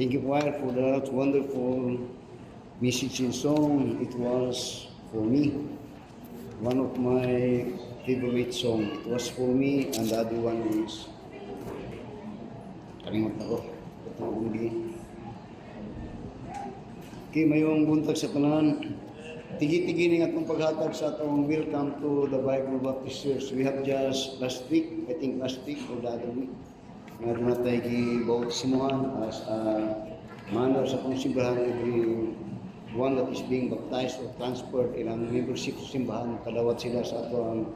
Thank you, choir, for that wonderful message and song. It was for me one of my favorite song. It was for me, and the other one is kalimot na ko. Ito hindi. Okay, mayong buntag sa tanan. Tigi-tigi ni atong paghatag sa atong welcome to the Bible Baptist Church. We have just last week or the other week, meron na tayo gibautisimuhan as a manner sa atong simbahan. Every one that is being baptized or transferred ilang membership sa simbahan, kadawat sila sa atong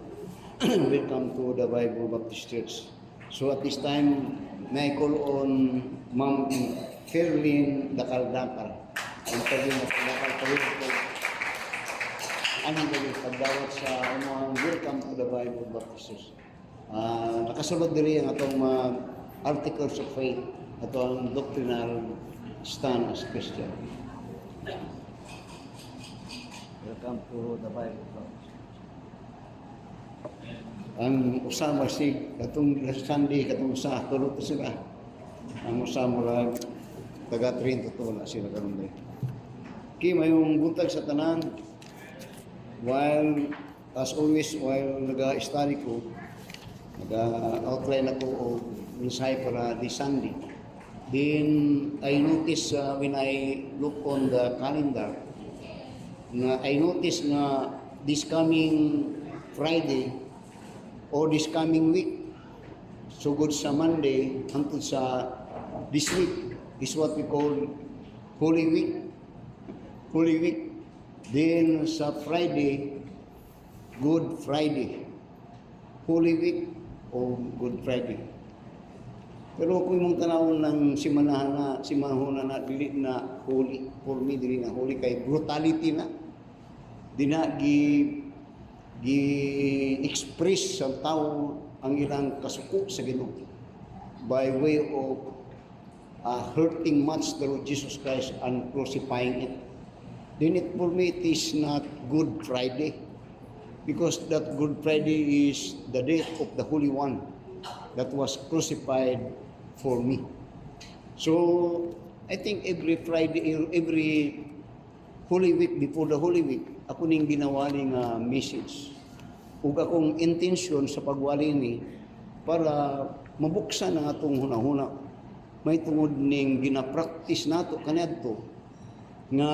welcome to the Bible Baptist Church. So at this time, may I call on Ma'am Fairlyn Dakal-Dakal. Ang Fairlyn Dakal-Dakal ano ba yung pagdawat sa unang welcome to the Bible Baptist Church. Nakasulod din ang atong articles of faith, atong doctrinal stand as Christian. Welcome to the Bible Baptist Church. Ang usama si katong Sunday, katong sa tulog sila. Ang usama lang taga Trinto to wala sila karon day. Okay, mayong buntag sa tanan. While, as always, while nag-study ko, nag-outline ako o mensahe para this Sunday, then I noticed when I look on the calendar, I noticed na this coming Friday or this coming week, so good sa Monday, until sa this week, is what we call Holy Week. Holy Week. Then sa Friday, Good Friday. Holy Week o Good Friday. Pero kung mong tanawon ng simanahan na dili na holy, for me dili na holy kay brutality na. Di na gi-express sa tao ang ilang kasuko sa Ginoo by way of hurting much the Lord Jesus Christ and crucifying it. Then it for me it is not Good Friday because that Good Friday is the death of the Holy One that was crucified for me. So I think every Friday, every Holy Week, before the Holy Week, ako ning ginawaling message ug akong intention sa pagwali ni para mabuksan ang atong hunahuna may tungod ning gina-practice nato kaniadto nga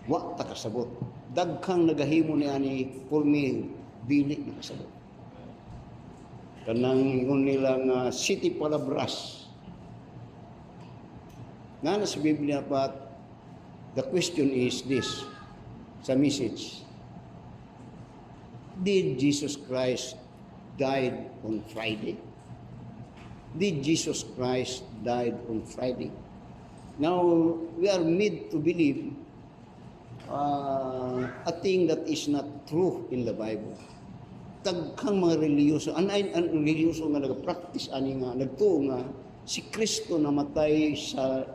wa ta kasabot. Daghang nagahimo ni ani for me dili na kasabot. Kanang ingon nila nga city palabras. Nga sa Biblia, but the question is this sa message. Did Jesus Christ died on Friday? Did Jesus Christ died on Friday? Now, we are made to believe a thing that is not true in the Bible. Tagkang mga reliyoso, reliyoso nga nag-practice, ani nga, nagtuo nga, si Kristo namatay sa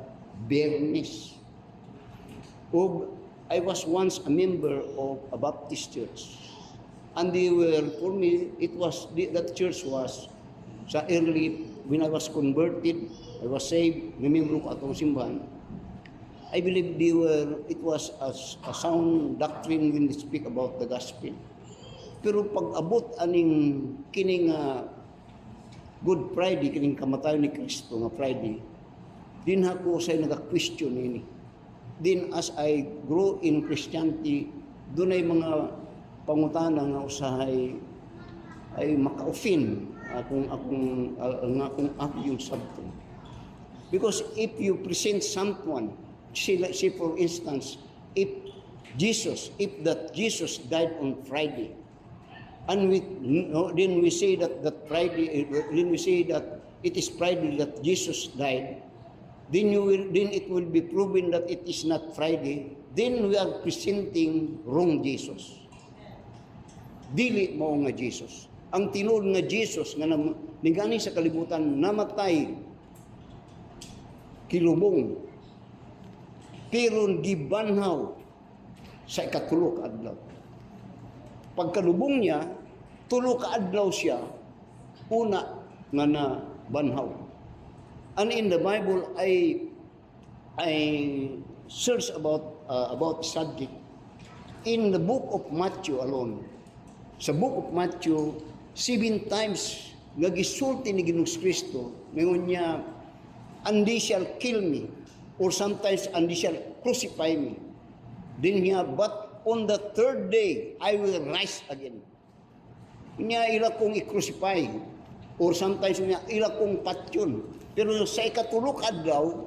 Biyernes. O, I was once a member of a Baptist church. And they were, for me, that church was, sa early, when I was converted, I was saved, memembro ko atong simbahan. I believe it was a sound doctrine when they speak about the gospel. Pero pag abot aning kining Good Friday, kining kamatayon ni Kristo nga Friday, din ako say naga-question ini. Then as I grow in Christianity, doon ay mga pangutana nga usahay ay maka-offend akong yung sabto. Because if you present someone, say for instance, if that Jesus died on Friday, and then we say that Friday, then we say that it is Friday that Jesus died, then it will be proven that it is not Friday. Then we are presenting wrong Jesus. Dili mao nga Jesus. Ang tinuod nga Jesus nga ningani sa kalibutan namatay kilubong pero gibanhaw sa ikatulo ka adlaw. Pagkalubong niya, tulo ka adlaw siya una nga na banhaw. And in the Bible, I search about the subject in the book of Matthew alone. Sa book of Matthew, 7 times nga gisulti ni Ginoong Kristo ngayon niya, and they shall kill me, or sometimes and they shall crucify me. Then niya, but on the third day I will rise again. Niya ila kong i-crucify, or sometimes niya ila kong patyon. Pero sa ikatulok adlaw,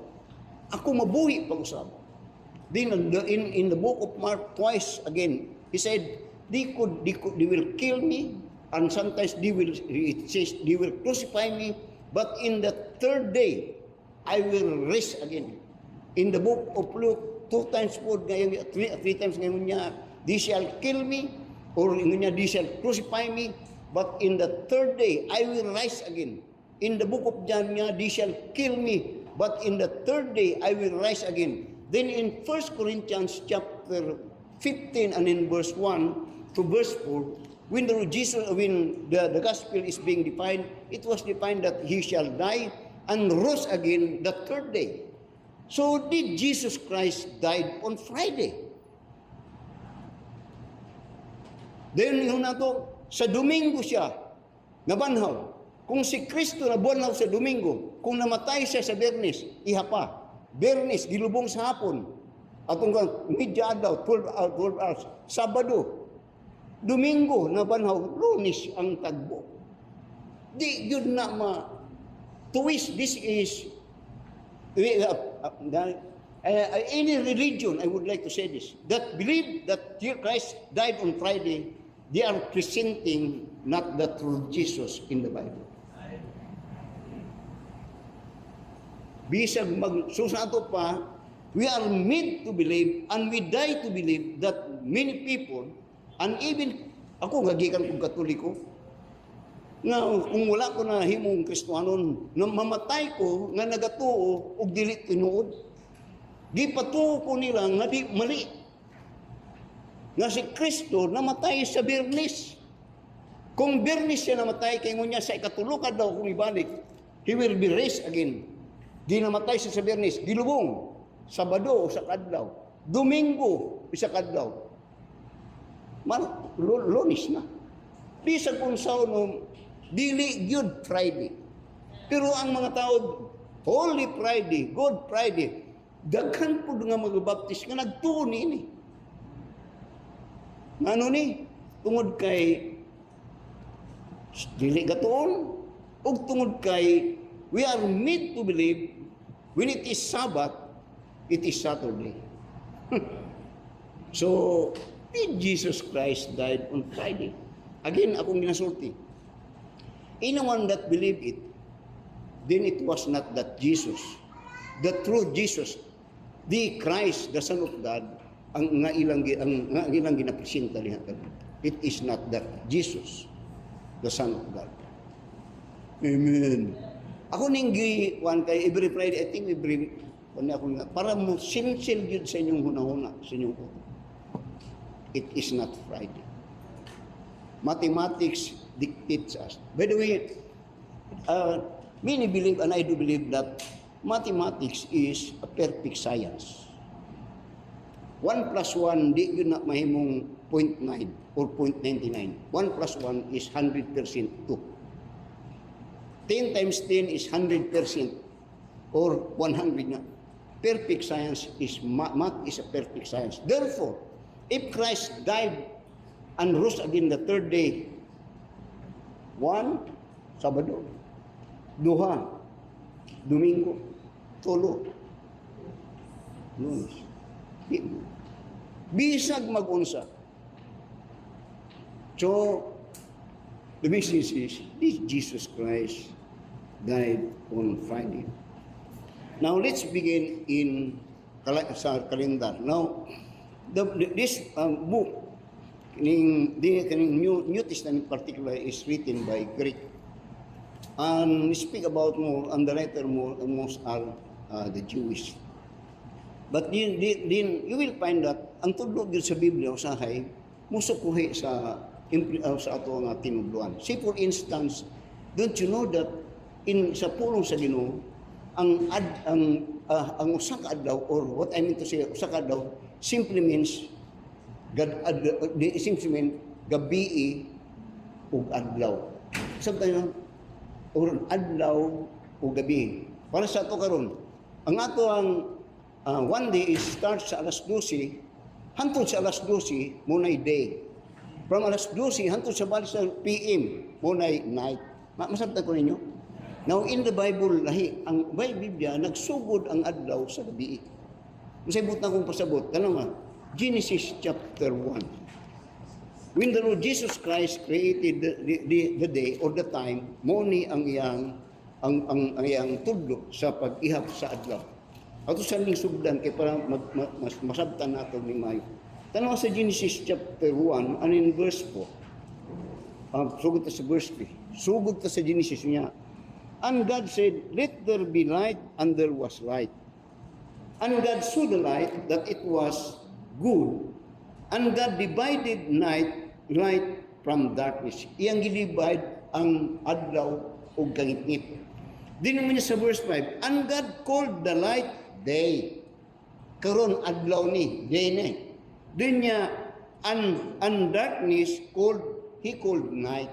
ako mabuhi pag-usab. Then in the book of Mark twice again, he said, they will kill me, and sometimes it says they will crucify me, but in the third day I will rise again. In the book of Luke, 2 times po, three times ngayon niya, they shall kill me, or ngayon niya, they shall crucify me, but in the third day I will rise again. In the book of John niya, they shall kill me, but in the third day I will rise again. Then in 1 Corinthians chapter 15 and in verse 1 to verse 4, when the gospel is being defined, it was defined that he shall die and rose again the third day. So did Jesus Christ died on Friday? Then yun na to, sa Domingo siya nabanhaw. Kung si Kristo nabanhaw sa Domingo, kung namatay siya sa Bernes, ihapa. Bernes, gilubong sa hapon. Atong midya adlaw, 12 hours. Sabado, Domingo, nabanhaw, Lunes ang tagbo. Di yun na twist. This is any religion, I would like to say this, that believe that Christ died on Friday, they are presenting not the true Jesus in the Bible. Bisag magsusato pa, we are made to believe and we die to believe that many people, and even ako, gagikan kong Katoliko, nga kung wala ko na himong Kristohanon, na mamatay ko, nga nagatuo, og dili tinuod, gipatuo ko nila nga di mali. Nga si Kristo namatay sa Bernes. Kung Bernes siya namatay, kay ngunya sa ikatulukan daw kung ibalik, he will be raised again. Di namatay siya sa Bernes, gilubong, Sabado sa kadlaw, Domingo sa kadlaw. Lunes na. Bisag kung sa dili Good Friday. Pero ang mga tao, Holy Friday, Good Friday, daghan po nga mag-baptist nga nagtuon ini. Ano ni? Tungod kay dili gatuon, o tungod kay we are made to believe when it is Sabbath, it is Saturday. So, did Jesus Christ died on Friday? Again, akong ginasulti. Anyone that believe it, then it was not that Jesus, the true Jesus, the Christ, the Son of God, ang ilang ginapresenta niya. It is not that Jesus, the Son of God. Amen. Ako ninggi one kay every Friday, I think para mo sincere yun sa inyong hunahuna, sa inyong uto. It is not Friday. Mathematics dictates us. By the way, many believe, and I do believe, that mathematics is a perfect science. 1 plus 1, di yun na mahimong 0.9 or 0.99. 1 plus 1 is 100% 2. 10 times 10 is 100% or 100 na. Perfect science is, math is a perfect science. Therefore, if Christ died and rose again the third day, 1, Sabado, 2, Domingo, 3, Lunes. Bisag mag-unsa. So, the business is, this Jesus Christ died on Friday. Now, let's begin sa calendar. Now, this book, the New Testament in particular, is written by Greek. And speak about more, and the writer most are the Jewish. But then you will find that ang tudlo gyud sa Biblia usahay musukuhi sa ato nga tinudloan. Say for instance, don't you know that sa pulong sa Ginoo, ang usa ka adlaw, or what I mean to say, usa ka adlaw simply means simply means gabi ug adlaw. Sabta or adlaw ug gabi. Para sa ato karon, ang ato one day is start sa alas 12 hangtod sa alas 12 munay day. From alas 12 hangtod sa balik sa PM munay night. Masabtan ko ninyo. Now, in the Bible, ang Biblia, nagsugod ang adlaw sa gabi. Masabot na kong pasabot. Tanong Genesis chapter 1. When the Lord Jesus Christ created the day or the time, moni ang iyang tudlo sa pag-ihap sa adlaw. Ato sa ning sugdan kay para masabtan nato ni mayo. Tanong sa Genesis chapter 1 and in verse 4. Sugod ta sa verse 3. Sugod ta sa Genesis niya. And God said, let there be light, and there was light. And God saw the light, that it was good. And God divided light from darkness. Iyang gilibad ang adlaw o kangit-ngit. Din naman niya sa verse 5, and God called the light day. Karon adlaw ni, day ni. Din niya, and darkness he called night.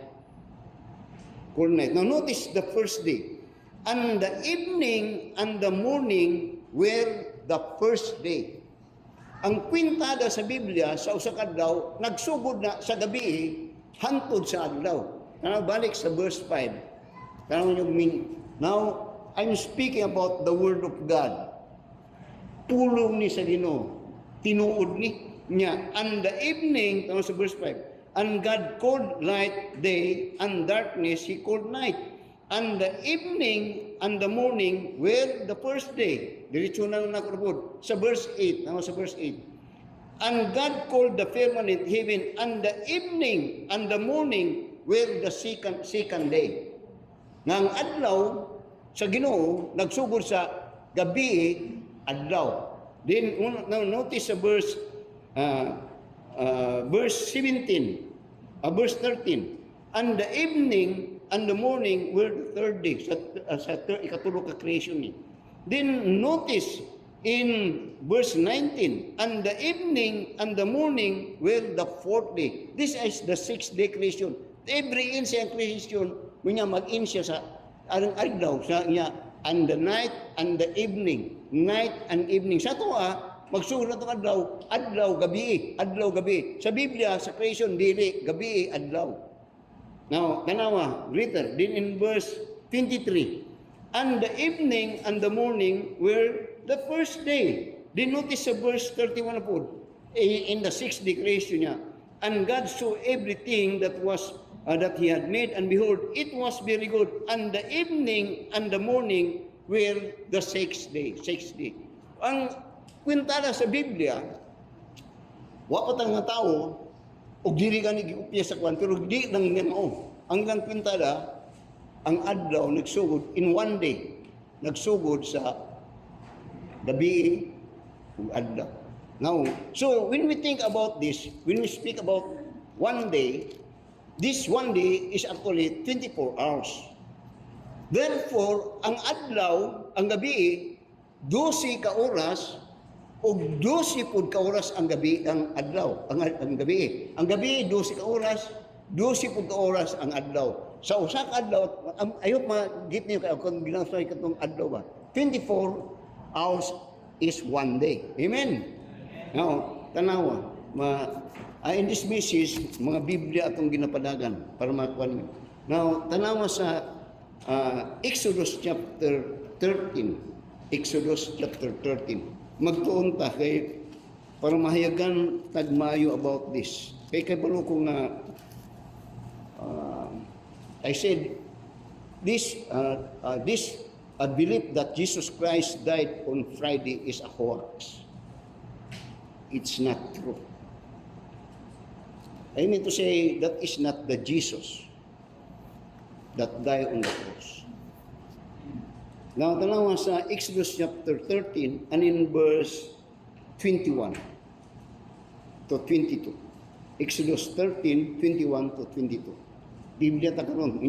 Called night. Now notice the first day. And the evening and the morning were the first day. Ang kwintada sa Biblia sa usa ka adlaw nagsugod na sa gabi hangtod sa adlaw. Balik sa verse 5. Now I'm speaking about the word of God. Pulong ni sa Ginoo, tinuod ni niya. And the evening, sa verse 5. And God called light day, and darkness he called night. And the evening and the morning were the first day. Diretso na nakurapod. Sa verse 8. Sa verse 8. And God called the firmament heaven, and the evening and the morning were the second day. Nga ang adlaw sa Ginoo nagsugod sa gabi adlaw. Then notice sa verse 17, verse 13. And the evening and the morning were the third day. Sa ikatulo ka creation ni. Then notice in verse 19, and the evening and the morning were the fourth day. This is the sixth day creation. Every insya creation, mag-in siya sa adlaw sa niya, and the night and the evening. Night and evening. Sa ito magsugod na itong adlaw, gabi. Sa Biblia, sa creation, dili, gabi, adlaw. Now, tanawa, later, din in verse 23, and the evening and the morning were the first day. Then notice sa verse 31 na po, in the sixth day creation niya, and God saw everything that he had made, and behold, it was very good. And the evening and the morning were the sixth day. Ang kwintada sa Biblia, wapat ang nga tao, o diri ka giupya sa kwan, pero di nang mao. Ang lang kwintada, ang adlaw nagsugod in one day. Nagsugod sa gabi ug adlaw. Now, so when we think about this, when we speak about one day, this one day is actually 24 hours. Therefore, ang adlaw, ang gabi, 12 ka oras, o 12 pud ka oras ang gabi, ang adlaw, ang gabi. Ang gabi 12 ka oras, 12 pud ka oras ang adlaw. Sa usa ka adlaw, ayop magit niyo kay kung ginasay katong adlaw ba. 24 hours is one day. Amen. Now, tanawa, in this message, mga Biblia atong ginapadagan para makuha niyo. Now, tanawa sa Exodus chapter 13. Exodus chapter 13. Magtuon ta kay para mahayagan tagmayo about this. Kay kabalo ko nga I said this belief that Jesus Christ died on Friday is a hoax. It's not true. I mean to say that is not the Jesus that died on the cross. Now, tanawa sa Exodus chapter 13 and in verse 21 to 22. Exodus 13, 21 to 22. Biblia ta karon.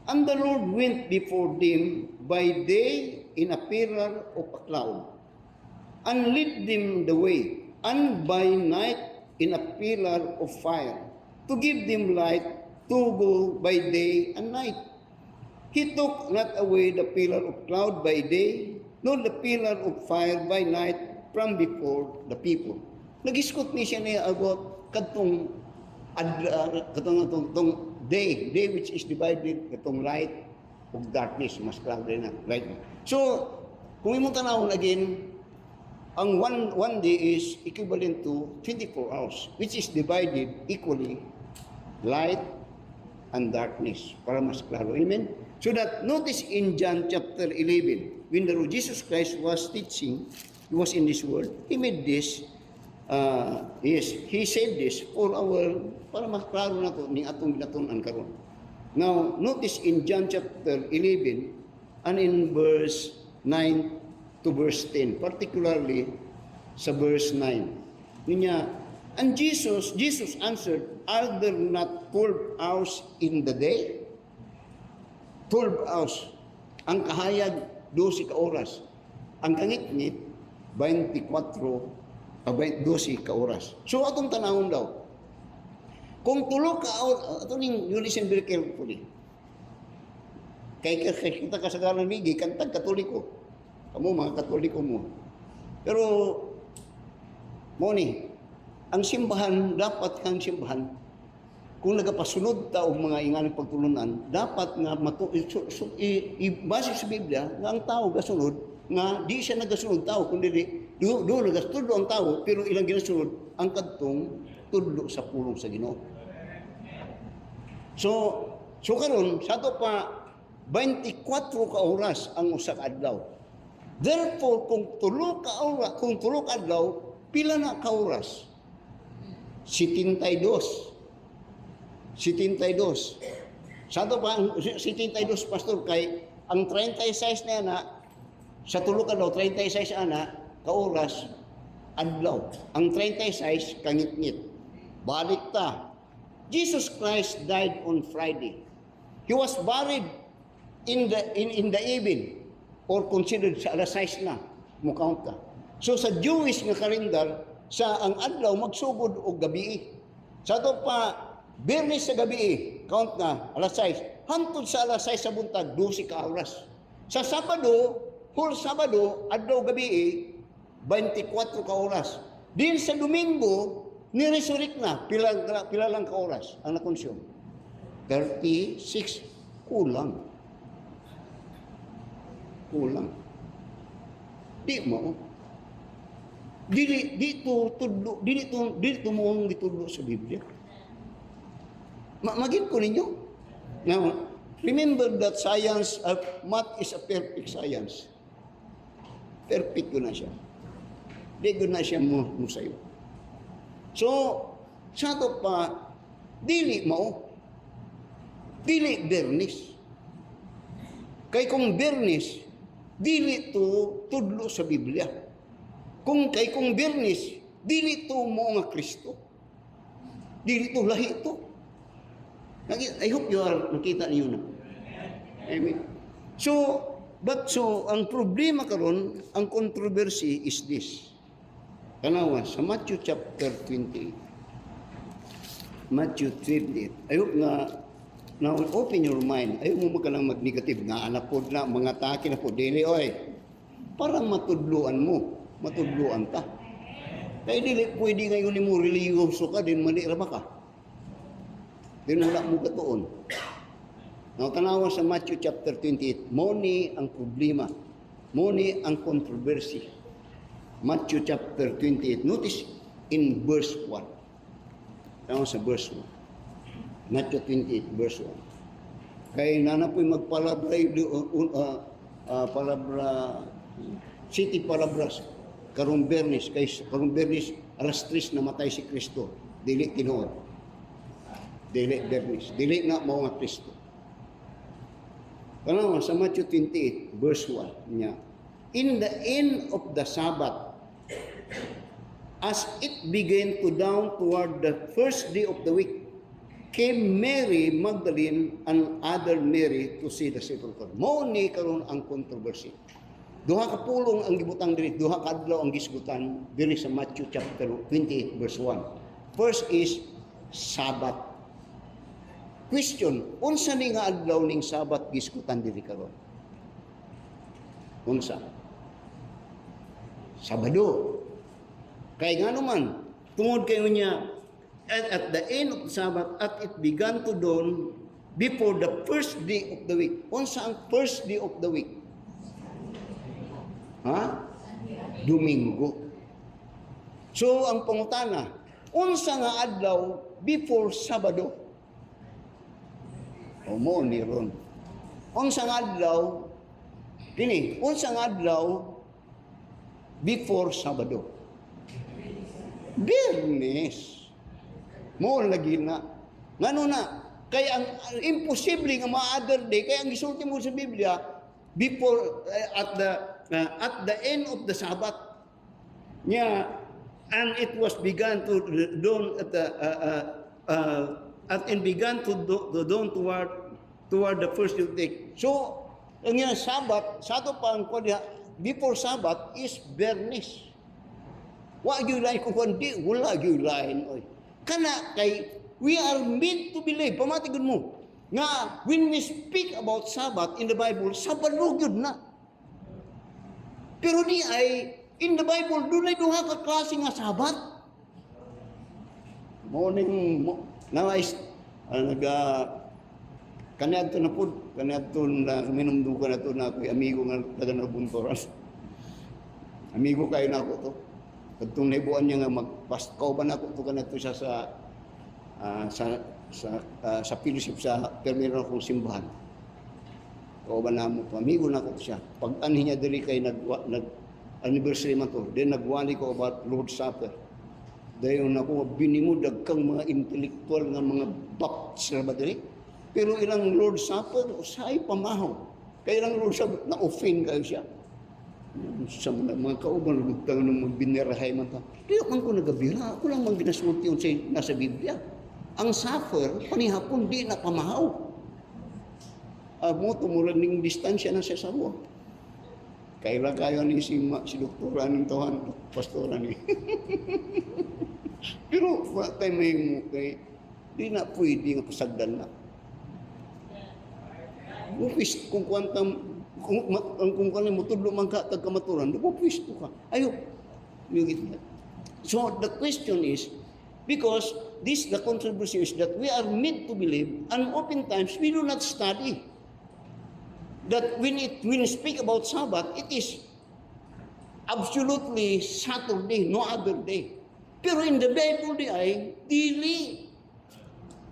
And the Lord went before them by day in a pillar of a cloud, and led them the way, and by night in a pillar of fire, to give them light to go by day and night. He took not away the pillar of cloud by day, nor the pillar of fire by night from before the people. Nag-iskot ni siya niya about katong day which is divided katong light of darkness, mas cloudy na, right? So, kung imong tanawon again, ang one day is equivalent to 24 hours, which is divided equally light and darkness, para mas klaro. Amen? So that, notice in John chapter 11, when the Lord Jesus Christ was teaching, He was in this world, He made this, He said this for para mas klaro na to, ning atong ginatunan karon. Now, notice in John chapter 11, and in verse 9 to verse 10, particularly sa verse 9. Niya, and Jesus answered, are there not 12 hours in the day? 12 hours. Ang kahayag, 12 ka oras. Ang kangit-ngit, 12 ka oras. So, atong tanahon daw, kung tulo ka oras, ito ning, you listen very carefully. Kaya kita kasagalan ligi, kantag katoliko. Kamu, mga katoliko mo. Pero, mo ni, ang simbahan, dapat kang simbahan, kung nagapasunod ta og mga inganang pagtulunan, dapat nga base sa Biblia, nga ang tao gasunod, nga di siya nagasunod tao, kundi do nagasunod ang tao, pero ilang ginasunod, ang kadtong tudlo sa pulong sa Ginoo. So karon sa ato pa 24 ka oras ang usa ka adlaw. Therefore kung tulo ka adlaw, pila na ka oras? 72. Sa ato pa ang 72 pastor kay ang 36 na sa tulo ka adlaw 36 ana ka oras adlaw. Ang 36 kangit-ngit. Balik ta. Jesus Christ died on Friday. He was buried in the evening, or considered sa alas 6 na, mukount ka. So sa Jewish nga kalendar, sa ang adlaw magsugod og gabi. Sa to pa Biyernes sa gabi, count na alas 6. Hantod sa alas 6 sa buntag 12 ka oras. Sa Sabado, whole Sabado, adlaw gabi 24 ka oras. Din sa Domingo, ni-resurrect na, pila lang ka oras ang na-consume? 36. Kulang. Di mo. Dito mo gitudlo sa Biblia. Magin ko ninyo. Now, remember that science, math is a perfect science. Perfect ko na siya. Di ko na siya mo sa'yo. So, sa ito pa, dili Bernis. Kay kung Bernis, dili to tudlo sa Biblia. Kung Bernis, dili to mo nga Kristo. Dili to lahi to. I hope you are nakita niyo na. Amen. So, ang problema karon, ang controversy is this. Kanawa, sa Matthew chapter 28. Matthew 28. I hope now open your mind. Ayaw mo lang mag-negative nga anak po na, mga taki na po, dili, oy. Para matudluan ta. Kaya dili, pwede ngayon mo religyoso ka, din mali raba ka. Din wala mo katuon. Now, tanawa sa Matthew chapter 28, mo ni ang problema, mo ni ang controversy. Matthew chapter 28. Notice in verse 1. Tanawa sa verse 1. Matthew 28, verse 1. Kaya nanapoy magpalabra, city palabras, karong Bernis, alas 3 namatay si Kristo. Dili tinuod. Dili Bernis. Dili nga mao nga Kristo. Kanawa sa Matthew 28, verse 1 niya. In the end of the Sabbath, as it began to dawn toward the first day of the week, came Mary Magdalene and other Mary to see the sepulchre. Mao ni karon ang controversy. Duha ka pulong ang gibutang diri, duha ka adlaw ang gisgutan diri sa Matthew chapter 28 verse 1. First is Sabbath. Question, unsa ni nga adlaw ning Sabbath gisgutan diri karon? Unsa? Sabado. Kay ngano man, tungod kayo niya, at the end of the Sabbath, at it began to dawn before the first day of the week. Unsa ang first day of the week? Ha? Domingo. So, ang pangutana, unsa nga adlaw before Sabado? O mo ni ron. Unsa nga adlaw, kini, unsa nga adlaw before Sabado? Biyernes. Mo lagi na. Ngano na? Kaya ang imposible nga ma-other day, kaya ang gisulti mo sa Biblia, before, at the end of the Sabbath, niya, and it was began to dawn at the, and began to dawn toward the first of the day. So, ang yan, Sabbath, sa ito pa ang before Sabbath is Bernes. Wa gyud lain kung kundi, wala gyud lain. Oy. Kana kay we are made to believe, pamatigod mo, nga when we speak about Sabbath in the Bible, Sabado gyud na. Pero di ay, in the Bible, doon ay duha ka klase nga Sabbath. Morning, nawais, kaniadto na po, kaniadto na minumdukan na to na ako'y amigo nga taga Nabuntoran. Amigo kayo na ako to. Katong naibuan niya nga magpastkauban ako to kaniadto siya sa fellowship sa terminal kong simbahan. Kauban na mo to, amigo na ako siya. Pag-anhin niya diri kay nag-anniversary man to, then nagwali ko about Lord's Supper. Dayon ako, binimo dagkang mga intellectual nga mga baptist ba diri. Pero ilang Lord's Supper, usay pamahaw. Kaya ilang Lord's Supper, na-offend kayo siya. Sa mga kauban, nagtang ng mga binerahay man ta. Di man ko nagabira, ako lang mang ginasulti yun sa nasa Biblia. Ang supper, panihapon, di na pamahaw. Mo tumulan ning distansya na sa sawa. Kailan kayo ni si doktora ng tahan, pastora ni. Pero watay may mo kay di na pwede nga pasagdan na. Upis kung kwantam kung kanang mutudlo man ka tag kamaturan, upis ka. Ayo. So the question is, because the controversy is that we are made to believe, and oftentimes we do not study. That when we speak about Sabbath, it is absolutely Saturday, no other day. Pero in the Bible, dili.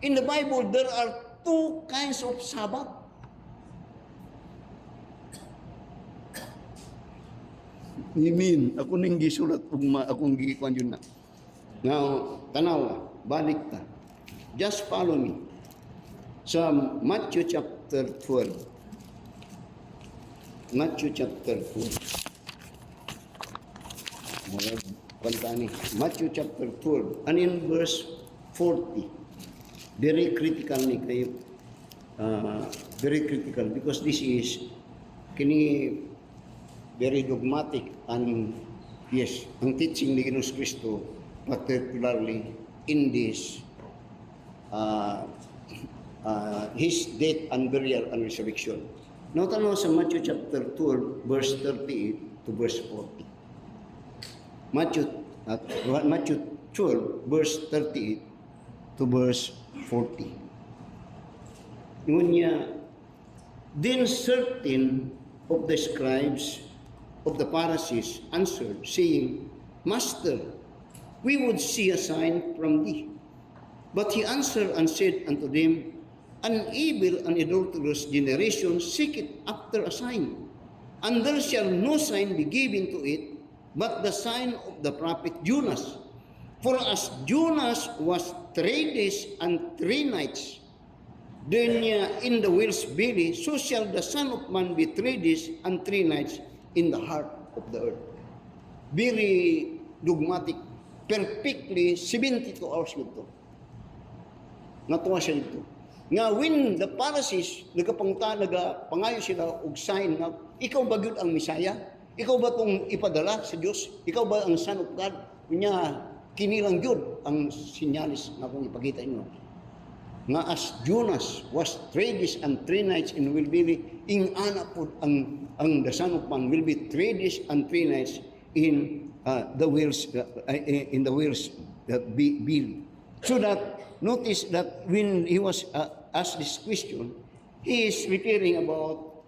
In the Bible, there are two kinds of Sabbath. Amen. Ako ning gisulat akong gikuan yun na. Now, tanaw, balik ta. Just follow me. Sa Matthew chapter 12. Matthew chapter 12. Matthew chapter 12. And in verse 40. Very critical ni kayo. Very critical because this is kini very dogmatic and yes, ang teaching ni Ginoong Kristo particularly in this his death and burial and resurrection. Now, tanaw sa Matthew chapter 12, verse 38 to verse 40. Matthew 12, verse 38 to verse 40. Yun niya, then certain of the scribes of the Pharisees answered, saying, Master, we would see a sign from thee. But he answered and said unto them, An evil and adulterous generation seeketh after a sign, and there shall no sign be given to it, but the sign of the prophet Jonas. For as Jonas was 3 days and 3 nights, then in the whale's belly, so shall the Son of Man be 3 days and 3 nights in the heart of the earth. Very dogmatic, perfectly 72 hours with to. Natuwa siya dito. Nga when the Pharisees nagapangayo sila og sign nga ikaw ba gyud ang Misaya? Ikaw ba tong ipadala sa Dios? Ikaw ba ang Son of God? Kunya kini lang gyud ang sinyalis nga akong ipakita inyo. Nga as Jonas was 3 days and 3 nights in will be ing ana pod ang the Son of Man will be 3 days and 3 nights in the wheels that build. So that notice that when he was asked this question, he is referring about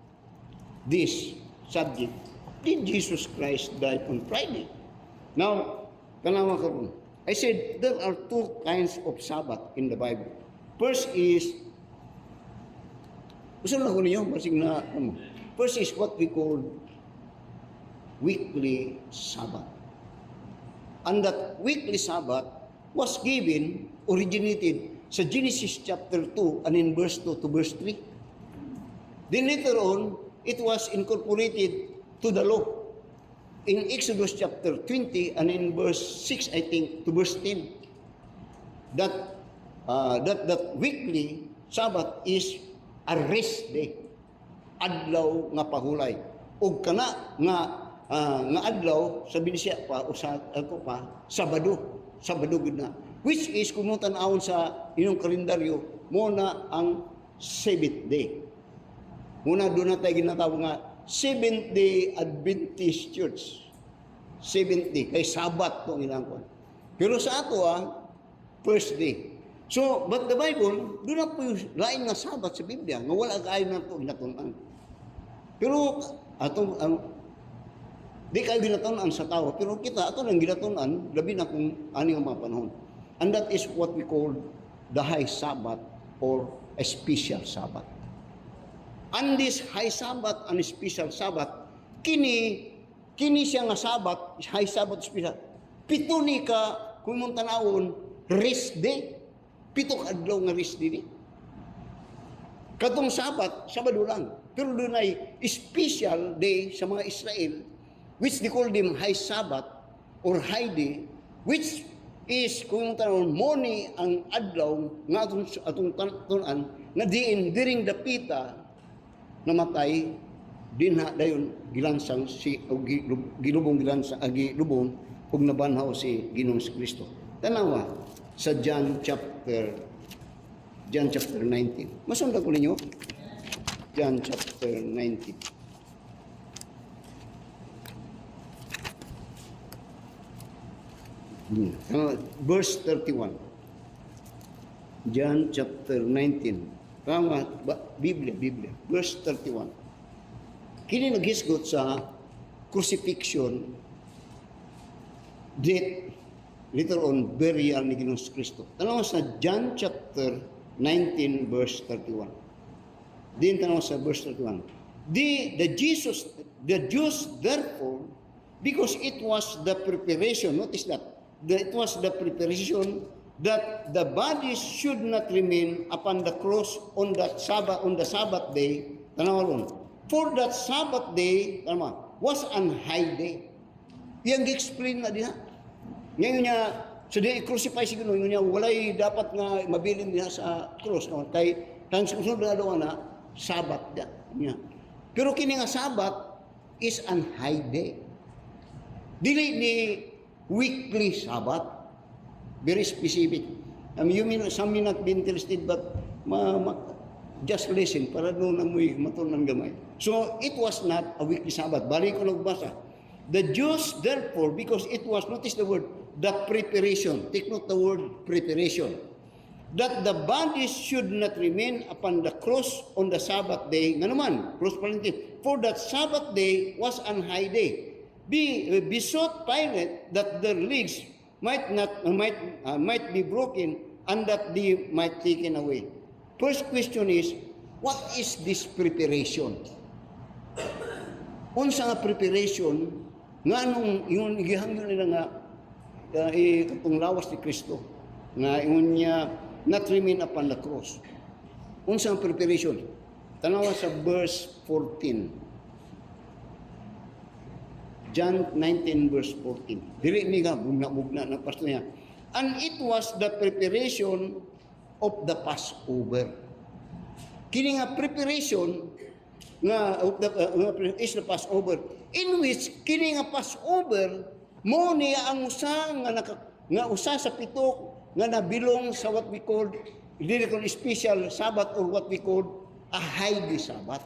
this subject. Did Jesus Christ die on Friday? Now, tanawa karon. I said there are 2 kinds of Sabbath in the Bible. First is, gusto na ko ninyo, first is what we call weekly Sabbath. And that weekly Sabbath was originated sa Genesis chapter 2 and in verse 2 to verse 3. Then later on, it was incorporated to the law in Exodus chapter 20 and in verse 6, I think, to verse 10. That weekly Sabbath is a rest day. Adlaw nga pahulay. O kana nga adlaw sa Binisya pa o sa ako pa Sabado gud na, which is kung mo tan-awon sa inyong kalendaryo mo na ang 7th day. Muna doon na tayo ginatawag nga 7th day Adventist Church. 7th day kay Sabat to ilang kon. Pero sa ato first day. So but the Bible doon na po yung lain nga Sabat sa Biblia nga wala kaayo na to ginatun-an. Pero atong di kayo ginatunan sa tao, pero kita, ato lang ginatunan, labi na kung ano yung mga panahon. And that is what we call the High Sabbath or a special Sabbath. And this High Sabbath and special Sabbath, kini siya nga Sabbath, High Sabbath special. Pito ni ka, kung mong tanawon, rest day. Pito ka adlaw nga rest day. Katong Sabado lang. Pero doon ay special day sa mga Israel, which they call them High Sabbath or High Day, which is kung tanong morning ang adlaw nga atong tanan na diin during the pita namatay dinha dayon gilansang si gilubong gilansang gilubong ug nabanhaw si Ginoong Kristo. Tanawa sa John chapter 19. Masundan ko ninyo. John chapter 19. Verse 31. John chapter 19. Tama, Biblia. Verse 31. Kini naghisgot sa crucifixion, death, later on, burial ni Ginoong Kristo. Tanaw sa John chapter 19, verse 31. Din tanaw sa verse 31. The Jews therefore, because it was the preparation, notice that, it was the preparation that the bodies should not remain upon the cross on the Sabbath day. Tanaw for that Sabbath day, was an high day. Yang gi-explain na diha. Ngayon niya, so di i-crucify si Ginoo niya, walay dapat nga mabilin niya sa cross. No? Kay tang susunod na daw na Sabbath niya. Pero kini nga Sabbath is an high day. Dili ni weekly Sabbath. Very specific. Some may not be interested, but just listen para doon na mo'y matunan gamay. So, it was not a weekly Sabbath. Balik ko nagbasa. The Jews, therefore, because it was, notice the word, the preparation. Take note the word preparation. That the bodies should not remain upon the cross on the Sabbath day. Nga naman, cross palintin. For that Sabbath day was an high day. Besought Pilate that their legs might be broken and that they might taken away. First question is, what is this preparation? Unsa nga preparation nga nung ingon gihangyo nila nga katong lawas ni Kristo nga ingon niya not remain upon the cross. Unsa nga preparation? Tanawa sa verse 14. John 19 verse 14. Dili ni nga bugna na pastor niya. And it was the preparation of the Passover. Kini nga preparation nga of the is the Passover, in which kini nga Passover mo ni ang usa nga usa sa pitok nga nabilong sa what we call special Sabbath, or what we call a holy Sabbath.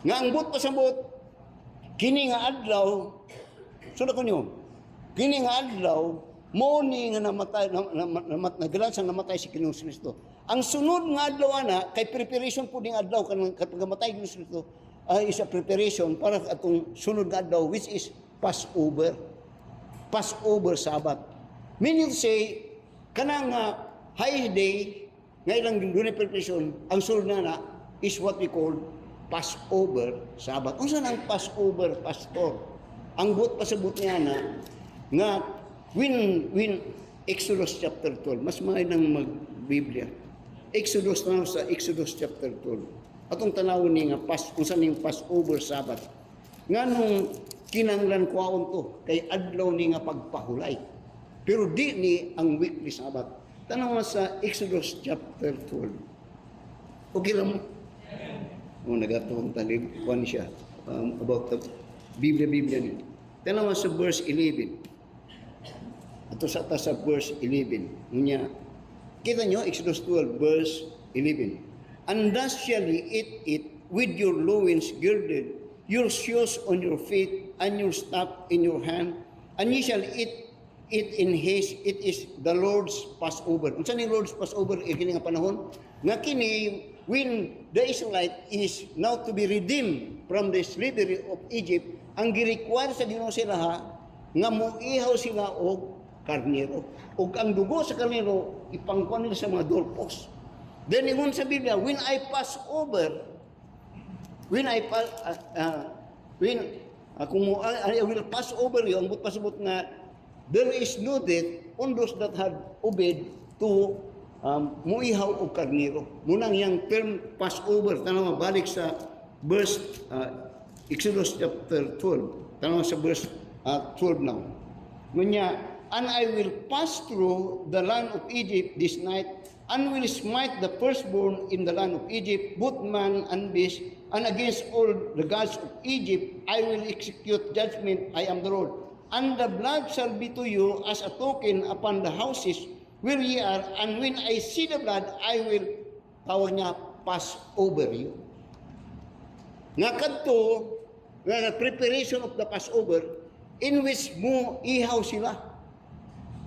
Nga ang but pasabot kini nga adlaw, sud ko niyo, kini nga adlaw mo ni nga namatay nagalan sa namatay si Ginoong Kristo. Ang sunod nga adlaw ana kay preparation po ning adlaw kanang pagkamatay ni Kristo ay isa preparation para atong sunod nga adlaw, which is Passover. Passover Sabbath. Meaning to say kanang high day nga ilang dunay preparation, ang sunod na is what we call Passover Sabbath. Unsa ang Passover, pastor? Ang but pasabot niya na nga when Exodus chapter 12, mas may nang mag-Biblia. Exodus na sa Exodus chapter 12. Atong tanawon ni nga unsa ning Passover Sabbath. Nganong kinahanglan kuwaon to kay adlaw ni nga pagpahulay. Pero di ni ang weekly Sabbath. Tanaw sa Exodus chapter 12. Okay lang mo? Nagatong talib kuan siya about the Biblia niya. Tanaw sa verse 11. Ato sa verse 11. Unya kita nyo, Exodus 12, verse 11. And thus shall ye eat it with your loins girded, your shoes on your feet, and your staff in your hand, and ye shall eat it in haste. It is the Lord's Passover. Unsa ni Lord's Passover kini nga panahon? Nga kini when the Israelite is now to be redeemed from the slavery of Egypt, ang gi-require sa Ginoo sila nga moihaw sila og karnero. Ug ang dugo sa karnero ipangkuan nila sa mga doorpost. Then ingon sa Biblia, when I will pass over you, ang pasabot nga there is no death on those that had obeyed to muihaw og karnero. Munang yang term Passover, tanaw balik sa verse Exodus chapter 12. Tanaw sa verse 12 now. Ngunya, and I will pass through the land of Egypt this night, and will smite the firstborn in the land of Egypt, both man and beast, and against all the gods of Egypt I will execute judgment. I am the Lord. And the blood shall be to you as a token upon the houses where ye are, and when I see the blood, I will, tawag niya, pass over you. Nga kadto, nga preparation of the Passover, in which mo ihaw sila.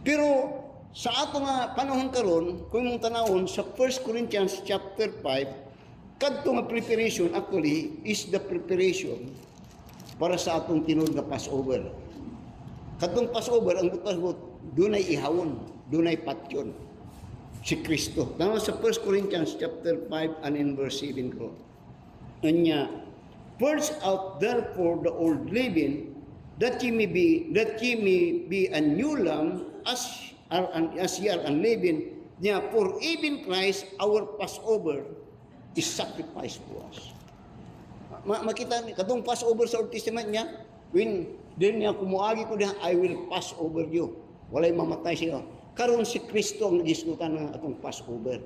Pero sa ato nga panahon karon, kung mong tanawon sa 1 Corinthians chapter 5, kadto nga preparation actually is the preparation para sa atong tinud nga Passover. Kadtong Passover ang butas-but dunay ihawon, dunay patyon si Kristo. Tanaw sa 1 Corinthians chapter 5 and in verse 7 ko. Anya, purge out therefore the old leaven, that ye may be a new lamb as ye are unleavened, niya, for even Christ, our Passover, is sacrificed to us. Makita ni kadong Passover sa Old Testament niya, when din niya kumuagi ko diha, I will pass over you. Walay mamatay siya. Karon si Kristo ang nagisgutan ng atong Passover.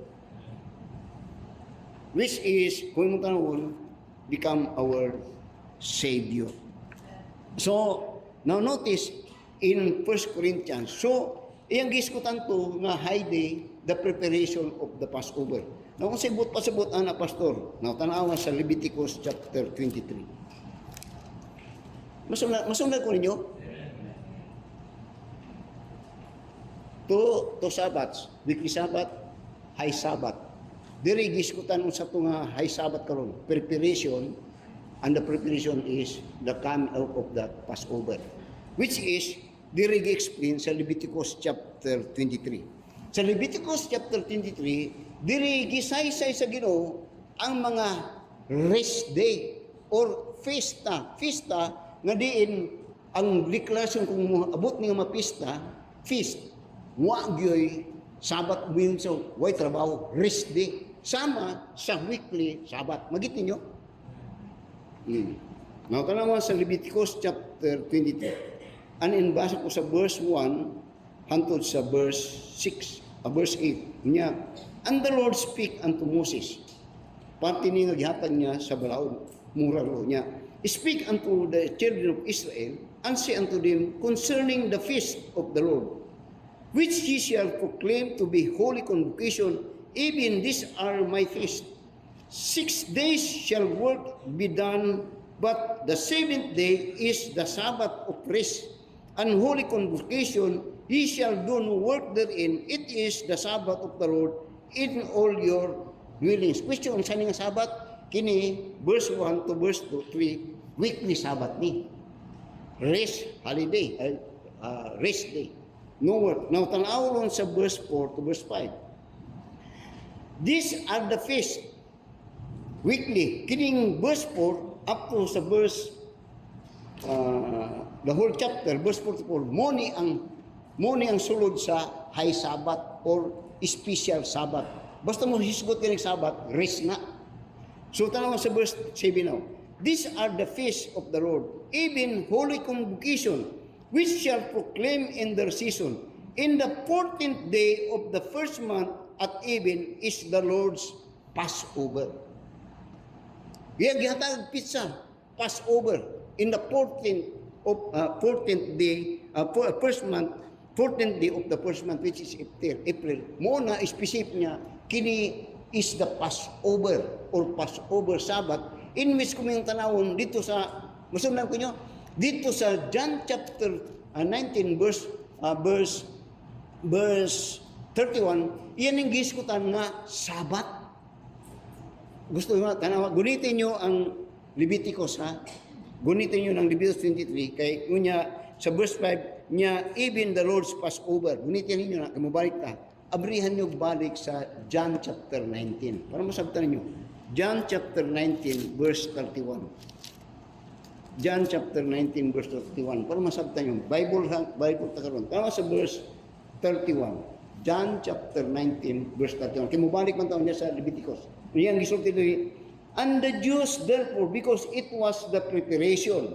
Which is, kung mo tanong, become our Savior. So, now notice, in 1 Corinthians, so, iyang giskutan to nga high day, the preparation of the Passover. Now, kung sabot pasabot ana pastor, now tanawa sa Leviticus chapter 23. Masunod ko ninyo? To Sabbaths, weekly Sabbath, high Sabbath. Diri giskutan sa to nga high Sabbath karon, preparation, and the preparation is the coming out of the Passover, which is diri gi-explain sa Leviticus chapter 23. Sa Leviticus chapter 23, diri gisaysay sa Ginoo ang mga rest day or fiesta nga diin ang deklarasyon kung abot nga mapista, feast, wa gyoy Sabat minso, way trabaho, rest day, sama sa weekly Sabat. Magit ninyo? Now, naman sa Leviticus chapter 22. And in basa ko sa verse 1 hantod sa verse 6. verse 8, niya, and the Lord speak unto Moses. Pati ni naghatag niya sa balaod, muralo niya. Speak unto the children of Israel, and say unto them concerning the feast of the Lord, which ye shall proclaim to be holy convocation, even these are my feast. 6 days shall work be done, but the 7th day is the Sabbath of rest, and holy convocation, ye shall do no work therein. It is the Sabbath of the Lord in all your dwellings. Question, saan nga Sabbath? Kini, verse 1 to verse 2, 3, weekly Sabbath ni. Rest, holiday, rest day. No work. Now, tanaw sa verse 4 to verse 5. These are the feasts, weekly. Kining verse 4, up to sa verse, the whole chapter, verse 44, mo ni ang sulod sa high Sabbath or special Sabbath. Basta mo hisgot ka ng Sabbath, rest na. So, tanaw sa verse 7 now. These are the feasts of the Lord, even holy convocation, which shall proclaim in their season. In the 14th day of the first month at even is the Lord's Passover. Gihatag pizza, Passover, in the 14th day, first month, 14th day of the first month, which is April. Muna, specific niya, kini is the Passover or Passover Sabbath, in which kuming tanawon dito sa, masundan ko nyo, dito sa John chapter 19 verse 31, iyan ang giskutan nga Sabbath. Gusto nyo, tanawa, gunitin nyo ang Leviticus, ha? Gunitin nyo ng Leviticus 23, kay kunya sa verse 5 niya, even the Lord's Passover. Gunitin niyo na, kumabalik ka. Abrihan nyo balik sa John chapter 19. Para masabtan niyo. John chapter 19 verse 31. John chapter 19 verse 31. Para masabtan niyo. Bible takaron. Tama sa verse 31. John chapter 19 verse 31. Kaya mabalik man taon niya sa Leviticus. Niyang gisulti dito. And the Jews therefore, because it was the preparation.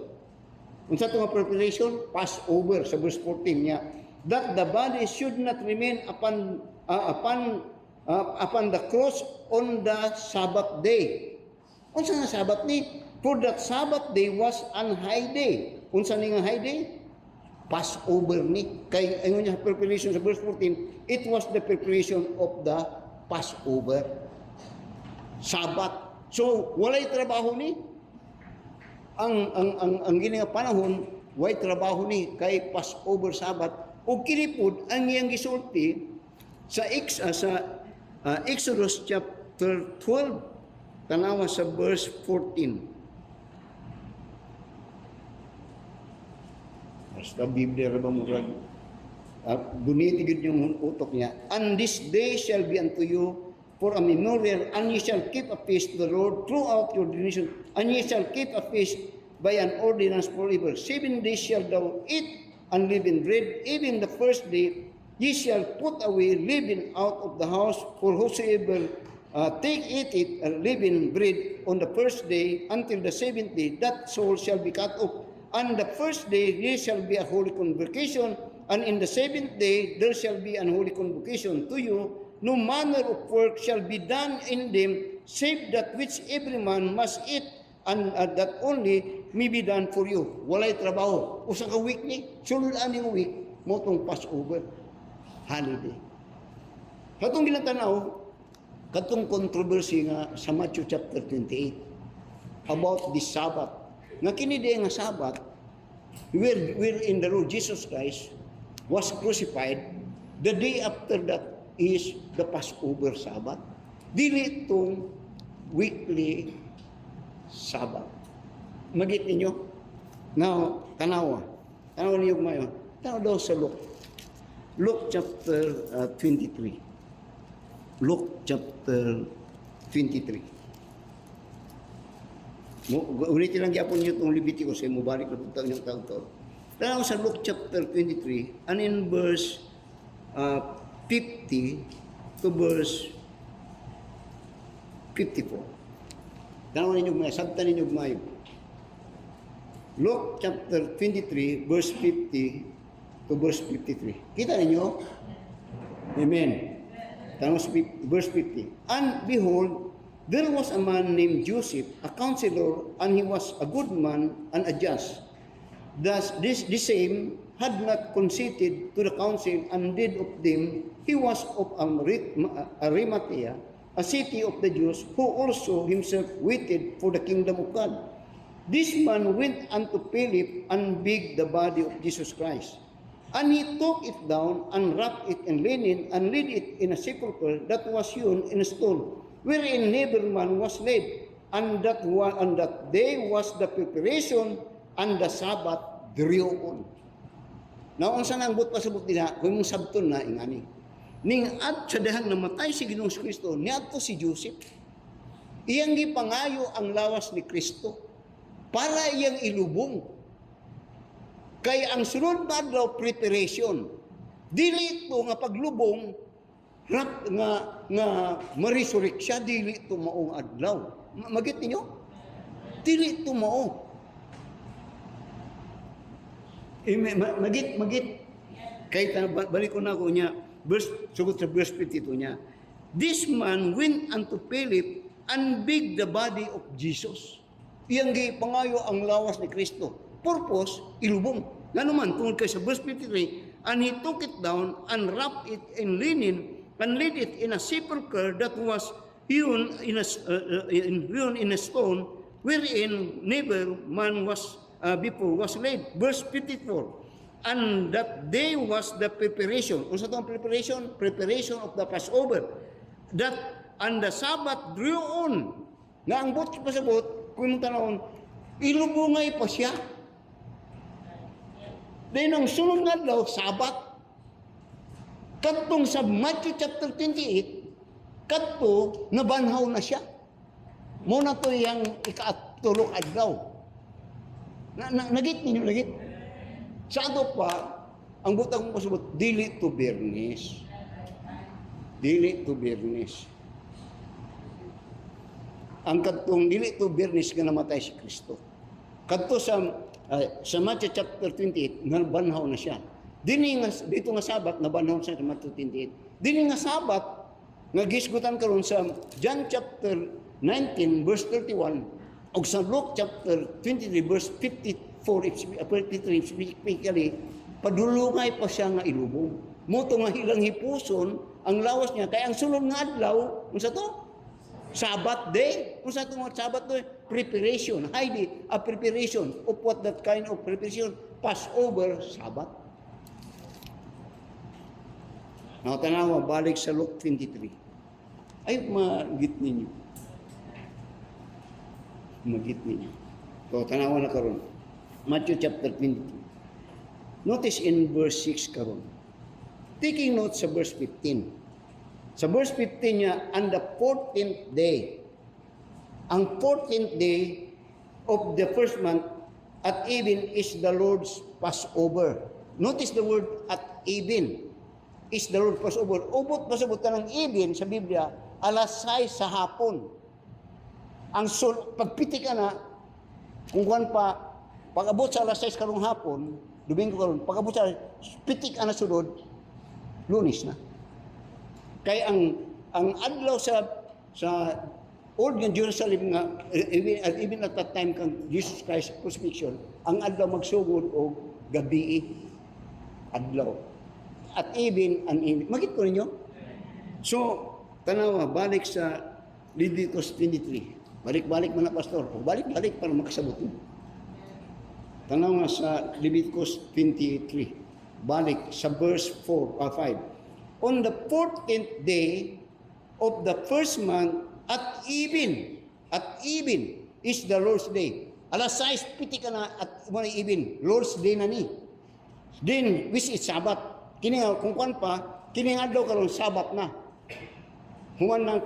Unsa ito nga preparation? Passover sa verse 14 niya. That the body should not remain upon the cross on the Sabbath day. Unsa nga Sabbath ni? For that Sabbath day was an high day. Unsa ni nga high day? Passover ni. Kay ayun niya preparation sa verse 14, it was the preparation of the Passover. Sabbath. So walay trabaho ni. Ang gini nga panahon, walay trabaho ni kay Passover Sabbath. O kinipod ang iyang gisulti sa Exodus chapter 12, tanawa sa verse 14. Basta Biblia ra ba mo rag? Guniti gid yung utok niya. And this day shall be unto you for a memorial, and ye shall keep a feast to the Lord throughout your generation, and ye shall keep a feast by an ordinance forever. 7 days shall thou eat unleavened bread, even the first day ye shall put away leaven out of the house, for whosoever take it leavened bread on the first day until the 7th day, that soul shall be cut off. And the first day ye shall be a holy convocation, and in the 7th day there shall be an holy convocation to you. No manner of work shall be done in them, save that which every man must eat, and that only may be done for you. Walay trabaho. Usa ka week ni, sulod aning week, mo tong Passover holiday. Katong ginatanaw, katong controversy nga sa Matthew chapter 28 about the Sabbath. Nga kini nga Sabbath, where in the Lord Jesus Christ was crucified, the day after that is the Passover Sabbath. Dili itong weekly Sabbath. Magit ninyo? Now, tanawa niyo mayon. Tanaw daw sa Luke chapter 23. Luke chapter 23. Ulitin lang yapon niyo itong Leviticus, ay mubalik na punta ng taon-taon. Tanaw sa Luke chapter 23, and in verse 50 to verse 54. Tanaw ninyo mayon, sabtan ninyo mayon. Luke chapter 23, verse 50 to verse 53. Kita ninyo? Amen. Verse 50. And behold, there was a man named Joseph, a counselor, and he was a good man and a just. Thus, the same had not conceded to the council, and did of them, he was of Arimathea, a city of the Jews, who also himself waited for the kingdom of God. This man went unto Philip and begged the body of Jesus Christ. And he took it down and wrapped it in linen and laid it in a sepulchre that was hewn in a stone, wherein neither man was laid. And that day was the preparation, and the Sabbath drew on. Now, unsa nang but pasabot nila, kung mong sabton na ingani. Ning at sa dahang namatay si Ginoong Kristo, niadto si Joseph. Iyang gipangayo ang lawas ni Kristo para iyang ilubong. Kay ang sunod na adlaw preparation. Dili ito nga paglubong nga marisurek siya, dili ito maong adlaw. Magit ninyo? Dili ito mao. Magit. Kay balik ko na ko niya, sugot sa verse 52 niya. This man went unto Philip and begged the body of Jesus. Iyang gipangayo ang lawas ni Kristo. Purpose, ilubong. Nga naman, tungkol kay sa verse 53, and he took it down and wrapped it in linen and laid it in a sepulchre that was hewn in a stone, wherein neither man was before was laid. Verse 54, and that day was the preparation. Unsa to ang preparation? Preparation of the Passover. And the Sabbath drew on. Nga ang bot pasabot, kung mong tanawon, ilubungay pa siya. Then ang sunod nga daw, Sabat. Katong sa Matthew chapter 28, kato, nabanhaw na siya. Muna to yung ikaatulong adlaw. Nagit ninyo, nagit. Sa ato pa, ang butang kong pasubot, dili to Bernis. Dili to Bernis. Ang katong dili to Bernis nga namatay si Kristo. Kadto sa Matthew chapter 28, nabanhaw na siya. Dito nga Sabat, nabanhaw siya sa Matthew 28. Dini nga Sabat, nga gisgutan karon sa John chapter 19, verse 31, o sa Luke chapter 23, verse 53, specifically, padulungay pa siya nga ilubong. Muto nga hilang hipuson, ang lawas niya, kaya ang sulod nga adlaw, unsa to? Sabbath day. Kung sa itong Sabbath day, preparation. Highly a preparation of what that kind of preparation? Passover, Sabbath. Now, tanawa, balik sa Luke 23. Ay, magit ninyo. Magit ninyo. So, tanawa na karon. Matthew chapter 22. Notice in verse 6 karon. Taking note sa verse 15. Sa verse 15 niya, on the 14th day. Ang 14th day of the first month at even is the Lord's Passover. Notice the word at even is the Lord's Passover. Ubot pasabot ka ng even sa Biblia, alas 6 sa hapon. Ang pagpitik ka na, kung kuwan pa, pag-abot sa alas 6 karong hapon, Domingo karon, pag-abot sa pitik ka na sunod, Lunes na. Kaya ang adlaw sa Old Jerusalem nga even at that time kang Jesus Christ crucifixion, ang adlaw magsugod og gabi adlaw. At even an even. Magit ko ninyo? So, tanawa, balik sa Leviticus 23. Balik-balik man na pastor. O balik-balik para makasabot mo. Tanawa sa Leviticus 23. Balik sa verse 5. On the 14th day of the first month, at even is the Lord's day. Alas 6, piti ka na at muna even, Lord's day na ni. Then, which is Sabbath. Kini kung kuan pa, kini adlaw karon Sabbath na. Human nang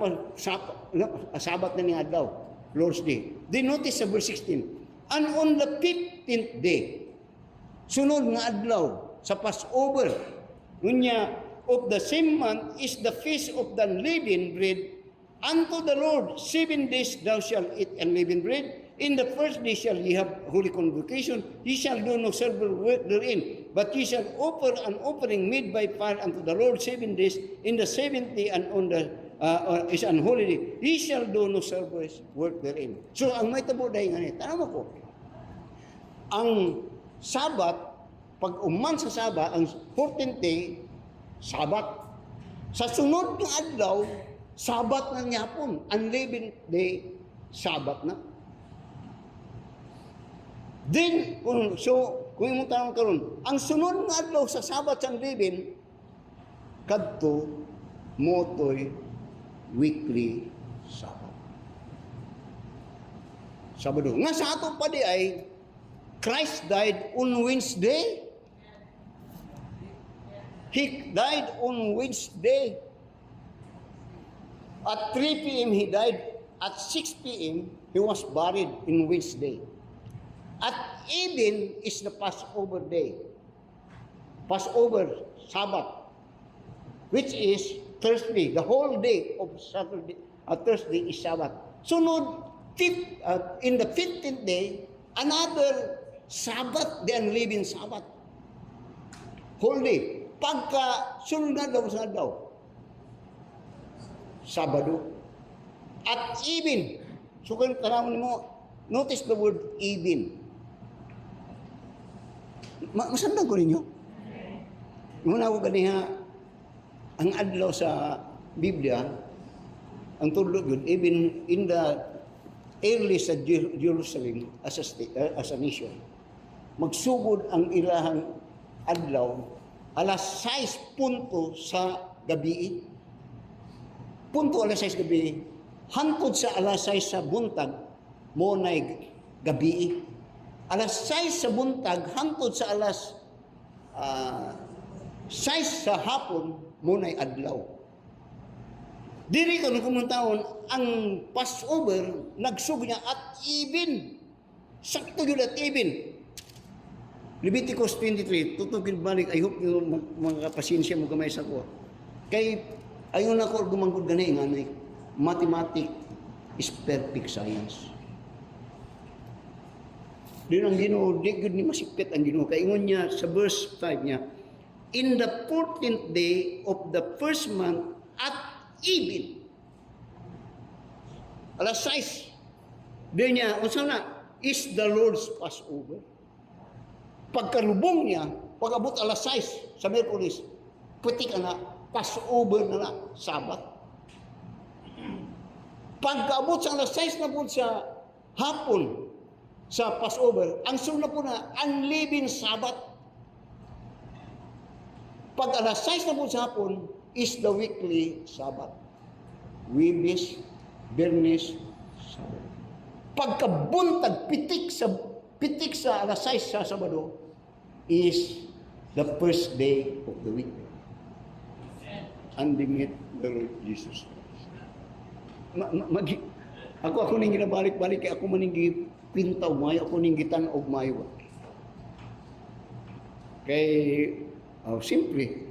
Sabbath na ni adlaw, Lord's day. Then notice sa verse 16. And on the 15th day, sunod nga adlaw sa Passover, ngunya of the same month is the feast of the unleavened bread, Unto the Lord 7 days thou shalt eat unleavened bread. In the first day shall ye have holy convocation. Ye shall do no servile work therein, but ye shall offer an offering made by fire unto the Lord 7 days. In the 7th day and on the is an holy day, ye shall do no service work therein. So ang may tabo dahil nga ni, tanong ko, ang Sabat, pag uman sa Sabat, ang 14th day, Sabat. Sa sunod ng adlaw, Sabat na nyapon. Unleavened day, Sabat na. Then, kung imong tanong karon, ang sunod nga adlaw sa Sabat sa unleavened, kadto motoy weekly Sabat. Sabado. Nga sa ato pa di ay Christ died on Wednesday. He died on Wednesday. At 3 p.m. he died. At 6 p.m. he was buried in Wednesday. At even is the Passover day. Passover, Sabbath, which is Thursday. The whole day of Saturday, Thursday is Sabbath. Sunod, in the 15th day, another Sabbath, the unleavened Sabbath. Whole day. Pagka sunod na daw sa daw, Sabado. At even, so kung tanawin mo, notice the word even. Masandang ko ninyo. Muna ko ganiha, ang adlaw sa Biblia, ang tudlo yun, even in the early sa Jerusalem as a nation, magsugod ang ilahang adlaw alas 6 punto sa gabi. Punto alas 6 gabi, hantod sa alas 6 sa buntag, mo na'y gabi. Alas 6 sa buntag, hantod sa alas 6 sa hapon, mo na'y adlaw. Diri ka nung kumuntaon, ang Passover, nagsugod niya at even. Sakto yun at even. Leviticus 23, tutugin balik, I hope yung mga pasensya mo gamay sa ko. Kay, ayun ako gumanggod gani, nga na, mathematics is perfect science. Din ang Ginoo, di gud ni masipit ang Ginoo. Kay ingon niya sa verse 5 niya, in the 14th day of the first month at even. Alas 6. Din niya, unsa na, is the Lord's Passover. Pagkalubong niya, pag-abot alas 6 sa Merkulis, puti ka na, Passover na Sabat. Pagkaabot sa alas 6 na po sa hapon, sa Passover, ang sunod na po na, unleavened Sabat. Pag alas 6 na po sa hapon, is the weekly Sabat. Wibis, Bernis, Sabat. Pagkabuntag, pitik sa alas 6 sa Sabado, is the first day of the week. And they meet the Lord Jesus Christ. Ako ning ginabalik-balik, kay ako maning gipintaw mayo, ako ning gitan-og mayo. Kay, simple,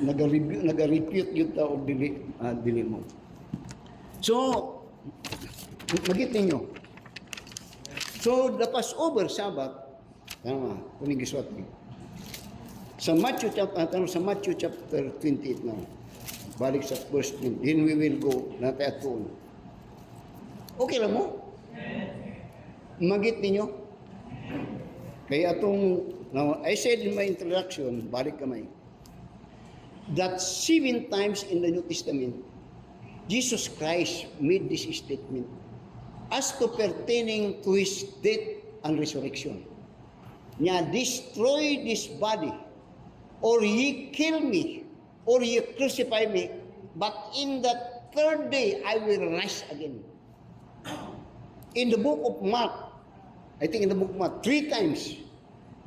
nag-repute yun ta og dili mo. So, magit ninyo. So, the Passover Sabbath, tama, kuning giswat ni. Sa Matthew chapter 28 na. Balik sa verse 20. Then we will go natin aton. Okay lang mo? Magit ninyo? Kaya atong, now, I said in my introduction, balik kamay, that 7 times in the New Testament, Jesus Christ made this statement as to pertaining to His death and resurrection. Niya, destroy this body, or ye kill me, or ye crucify me, but in the 3rd day I will rise again. In the book of Mark, I think in the book of Mark, 3 times,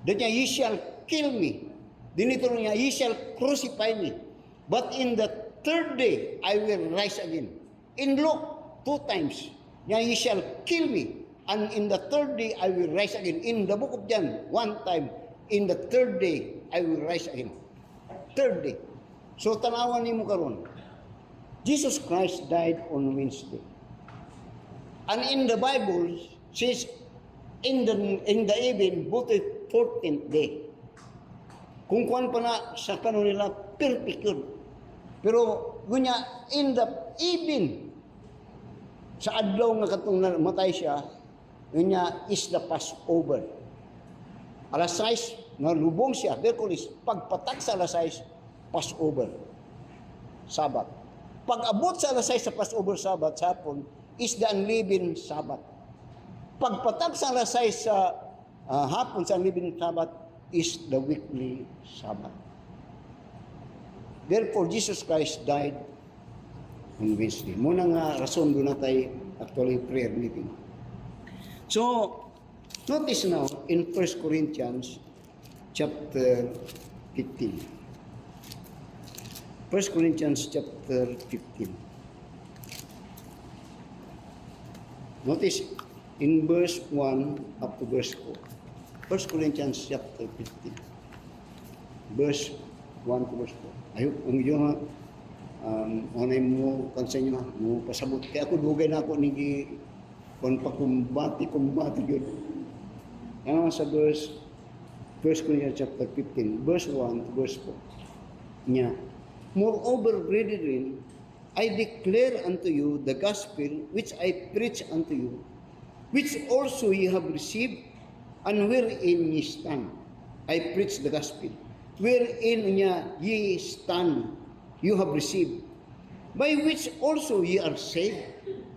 that niya, ye shall kill me. Dinito niya, ye shall crucify me, but in the 3rd day I will rise again. In Luke, 2 times, niya, ye shall kill me, and in the 3rd day I will rise again. In the book of John, 1 time, in the 3rd day I will rise again. 3rd day. So tanawan nimo karon. Jesus Christ died on Wednesday. And in the Bible, says, in the even, buti 14th day. Kung kuwan pa na sa kanon nila, perfect yun. Pero, gunya, in the even, sa adlaw nga katong namatay siya, gunya, is the Passover. Alas 6, nalubong siya, Berkulis, pagpatak sa alas 6, Passover, Sabat. Pag-abot sa alas 6 sa Passover, Sabat, sa hapon, is the unleavened Sabat. Pagpatak sa alas 6 sa hapon sa unleavened Sabat, is the weekly Sabbath. Therefore, Jesus Christ died on Wednesday. Muna nga rason doon na tayo actually prayer meeting. So, notice now in 1 Corinthians chapter 15. 1 Corinthians chapter 15. Notice in verse 1 up to verse 4. 1 Corinthians chapter 15. Verse 1 to verse 4. Ayun, ang iyo anay mo kansa inyo mo pasabot. Kaya ako dugay na ako ni kung pakumbati yun. Ano sa verse 1 Corinthians chapter 15, verse 1 to verse 4. Nya, moreover, brethren, I declare unto you the gospel which I preach unto you, which also ye have received, and wherein ye stand. I preach the gospel, wherein niya ye stand, you have received, by which also ye are saved.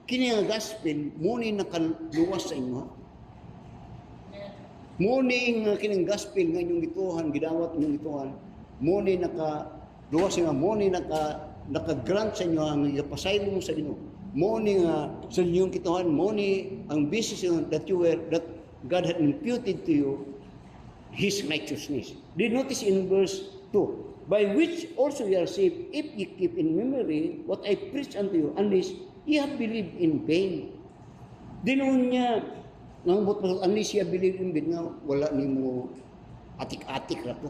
Kini nga gospel, muni nakaluwas sa inyo. Muni nga kining gospel nga inyong gituhan, gidawat inyong gituhan, muni nakaluwas sa inyo, muni naka-grant sa inyo ang ipasaylo mo sa Ginoo. Muni nga sa inyong gituhan, muni ang basis that God had imputed to you His righteousness. Did notice in verse 2, by which also ye are saved, if ye keep in memory what I preach unto you, unless ye have believed in vain. Dinoon niya, unless ye have believed in vain, nga wala ni mo atik-atik na to.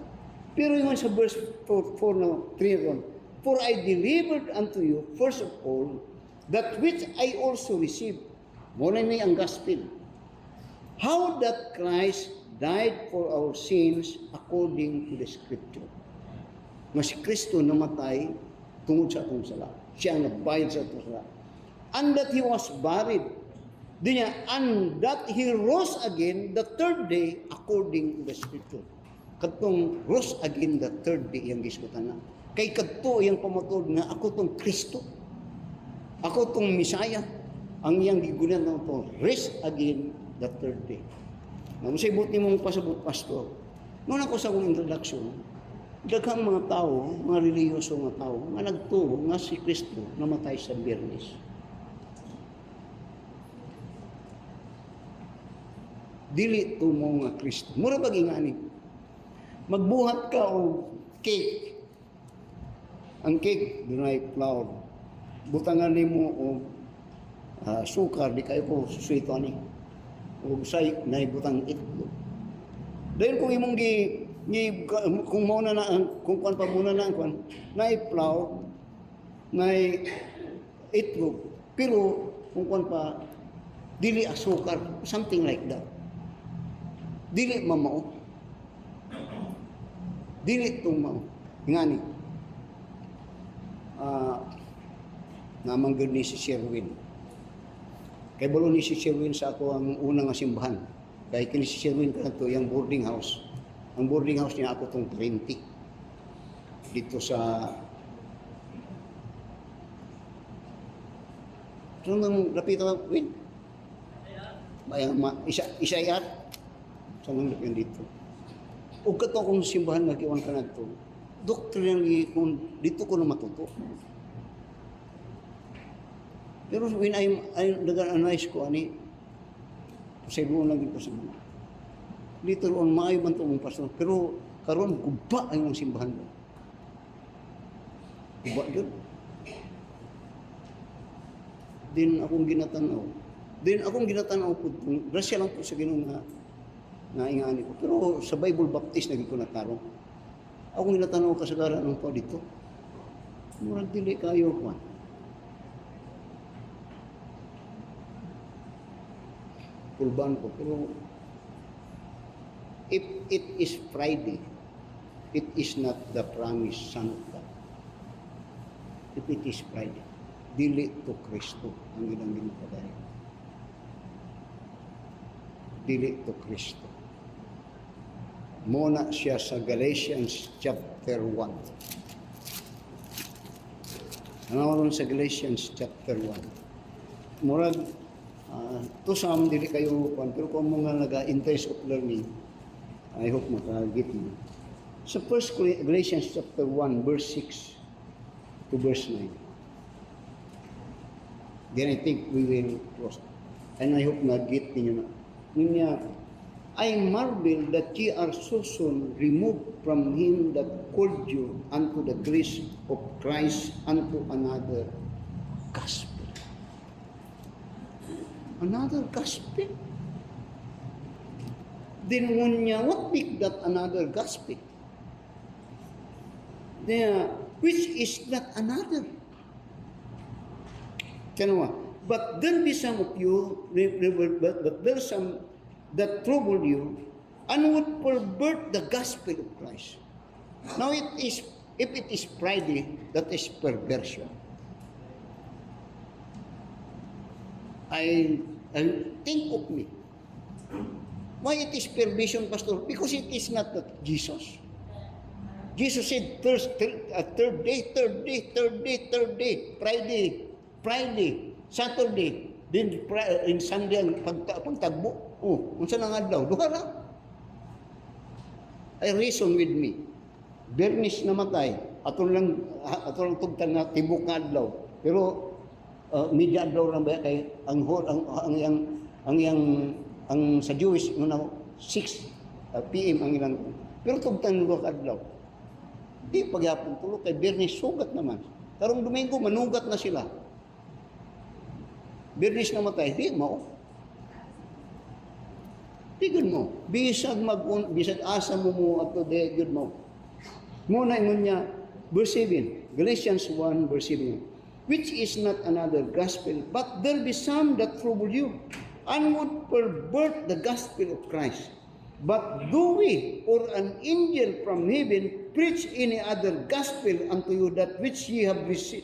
Pero yung sa verse 4 na 3 for I delivered unto you, first of all, that which I also received. Muna ni ang gospel. How that Christ died for our sins according to the Scripture. Nga si Kristo namatay tungod sa atong sala. Siya ang nagbayad sa atong sala. And that He was buried. Dinya, and that He rose again the third day according to the Scripture. Katong rose again the third day yung gisgutan na. Kay kadto yung pamatod nga ako tong Kristo. Ako tong Misaya. Ang iyang gigunan na ito, rest again the third day. Namusibot ni mong pasabot, pastor. Noon ako sa akong introduction, daghang mga tao, mga reliyoso mga tao, nga nagtuo nga si Kristo namatay sa Biyernes. Dili to mo nga Kristo. Mura pag-ingani. Magbuhat ka o cake. Ang cake, dunay flour. Butangan ni mo o sukar, di kayo po sweet ani. O say, naibutang itlog. Dahil kung imong kung muna na, kung kuan pa muna na, kuan, na-flour, na-itlog, pero kung kuan pa, dili asukar, something like that. Dili mamao. Dili tumao. Ngani, namanggod ni si Sherwin. Kay balo ni si Sherwin sa ako ang unang simbahan. Kaya kini si Sherwin kanto yung boarding house. Ang boarding house niya ako tong 20. Dito sa nang lapit ako, win. Bayang isayat. Sa nang lapit dito. Ug kato akong simbahan nga kiwan kanadto. Doktrina kung dito ko na matuto. Pero when I nag-analyze ko ani, posible lang dito sa mga. Later on, maayo man ito mong pastor. Pero karon guba ang mga simbahan mo. Guba yun. Din akong ginatanaw po. Grasya lang po sa Ginoo nga ingani ko. Pero sa Bible Baptist, naging ko natarong. Akong ginatanaw kasagaran ng po dito. Murag dili kayo ko. pulban ko. Pero if it is Friday, it is not the promised Son of God. If it is Friday, dili to Kristo ang ilang ginapadayon. Dili to Kristo. Muna siya sa Galatians chapter 1. Ano ron sa Galatians chapter 1? Murag, to some, dili kayo, pero kung mga nag-interest of learning, I hope makagit mo. Sa 1 Galatians chapter 1, verse 6 to verse 9. Then I think we will close. And I hope nag-get ninyo na. Ninya, I marvel that ye are so soon removed from him that called you unto the grace of Christ unto another gospel. Another gospel? Then niya, what make that another gospel? Which is not another. But there be some of you, but there are some that trouble you and would pervert the gospel of Christ. Now if it is Friday, that is perversion. I think of me. Why it is perversion, Pastor? Because it is not that Jesus. Jesus said third day, Friday, Saturday, then in Sunday ang pagtagbo. Unsa nang adlaw? Duha ra. Ay reason with me. Bernis namatay. Aton lang tugtan na tibok nga adlaw. Pero media adlaw ra ba kay ang sa Jewish una 6 PM ang ilang. Pero tugtan duha ka adlaw. Di pagyapon tulo kay Bernis sugat naman. Karong Domingo manugat na sila. Bernis namatay, di mao. Tigod mo, bisag asa mo ato de good mo. Muna ingon niya, verse 7, Galatians 1 verse 7. Which is not another gospel, but there be some that trouble you, and would pervert the gospel of Christ. But do we or an angel from heaven preach any other gospel unto you that which we have preached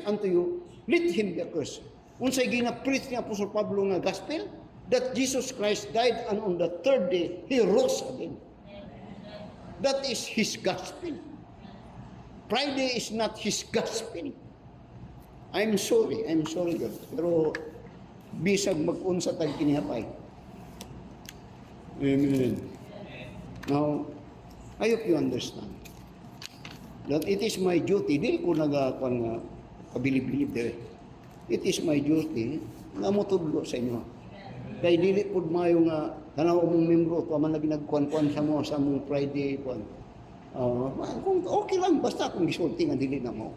unto you, let him be accursed. Unsay gina-preach ni Apostol Pablo nga gospel? That Jesus Christ died and on the third day, He rose again. That is His gospel. Friday is not His gospel. I'm sorry God. Pero bisag mag-unsa tag kinihapay. Amen. Now, I hope you understand that it is my duty, di ko nagakuan nga kabilib-bilib dire. It is my duty nga motudlo sa inyo. Kay dili pud mayo nga tanaw mong membro to man lagi nagkuan-kuan sa mong Friday kuan. Kung okay lang basta kung gisulti nga dili na mo.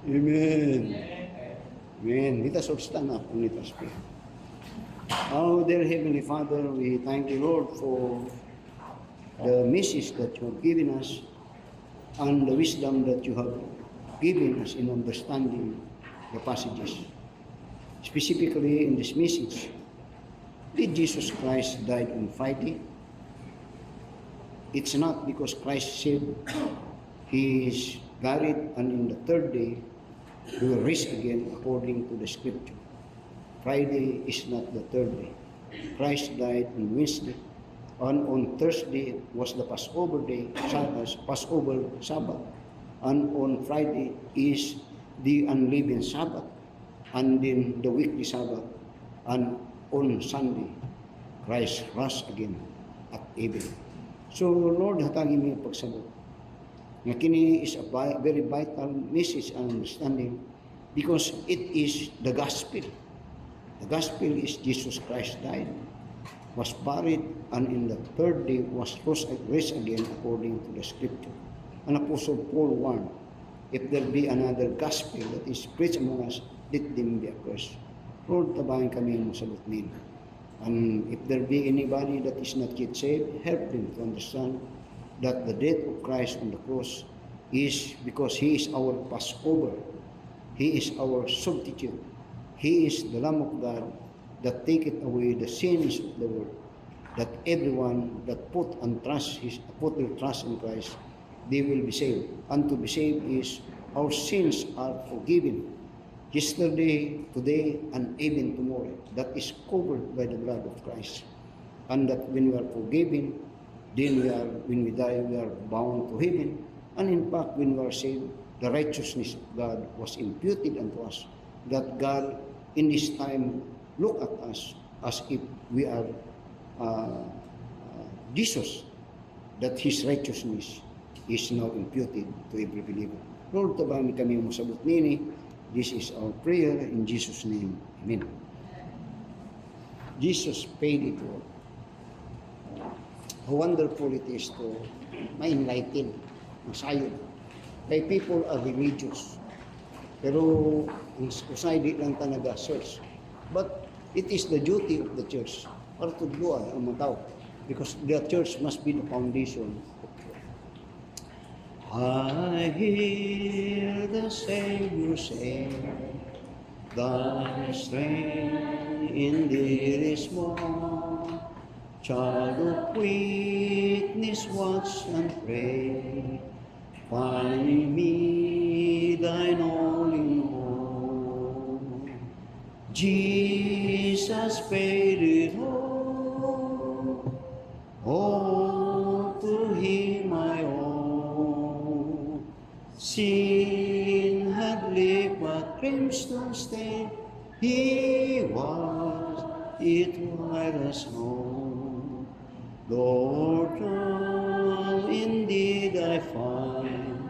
Amen. Amen. Let us all stand up and let us pray. Oh, dear Heavenly Father, we thank you, Lord, for the message that you have given us and the wisdom that you have given us in understanding the passages. Specifically in this message, did Jesus Christ died on Friday? It's not because Christ said He is buried and in the third day He will rise again according to the scripture. Friday is not the third day. Christ died on Wednesday, and on Thursday was the Passover day, Passover Sabbath, and on Friday is the unleavened Sabbath, and then the weekly Sabbath, and on Sunday, Christ rose again at evening. So, Lord, hatagin mo yung pagsabot. Nga kini is a very vital message and understanding because it is the gospel. The gospel is Jesus Christ died, was buried, and in the third day was raised again according to the scripture. And Apostle Paul warned, if there be another gospel that is preached among us, let them be accursed. Lord, tabahin kami mo sa lutnin. And if there be anybody that is not yet saved, help them to understand that the death of Christ on the cross is because He is our Passover. He is our substitute. He is the Lamb of God that taketh away the sins of the world. That everyone that put their trust in Christ, they will be saved. And to be saved is our sins are forgiven. Yesterday, today, and even tomorrow. That is covered by the blood of Christ. And that when we are forgiven, then when we die, we are bound to heaven. And in fact, when we are saved, the righteousness of God was imputed unto us. That God, in this time, look at us as if we are Jesus, that His righteousness is now imputed to every believer. Lord, tabami kami masabot nini. This is our prayer in Jesus' name. Amen. Jesus paid it all. How wonderful it is to ma-enlighten, masayon. Kay people are religious. Pero ang society lang talaga church. But it is the duty of the church para tudluan ang mga tao. Because the church must be the foundation. I hear the Savior say, thy strength indeed is small. Child of weakness, watch and pray. Find in me thine all in all. Jesus paid it all. All to Him I owe. Sin had lived but crimson stain. He was it white as snow. Lord, indeed I find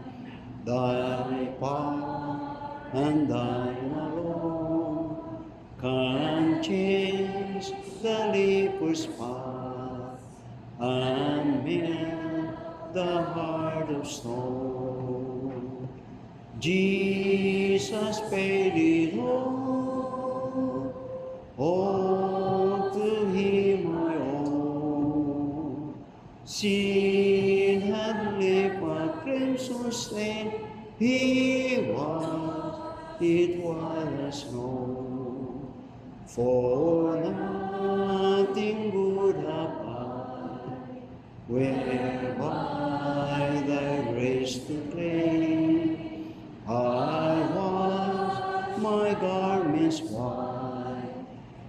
thy power and thine alone can change the leper's path and mend the heart of stone. Jesus paid it all to Him I owe. Sin had lived a crimson stain, He was it white as snow. For nothing good have I, whereby thy grace to claim. I was my garments white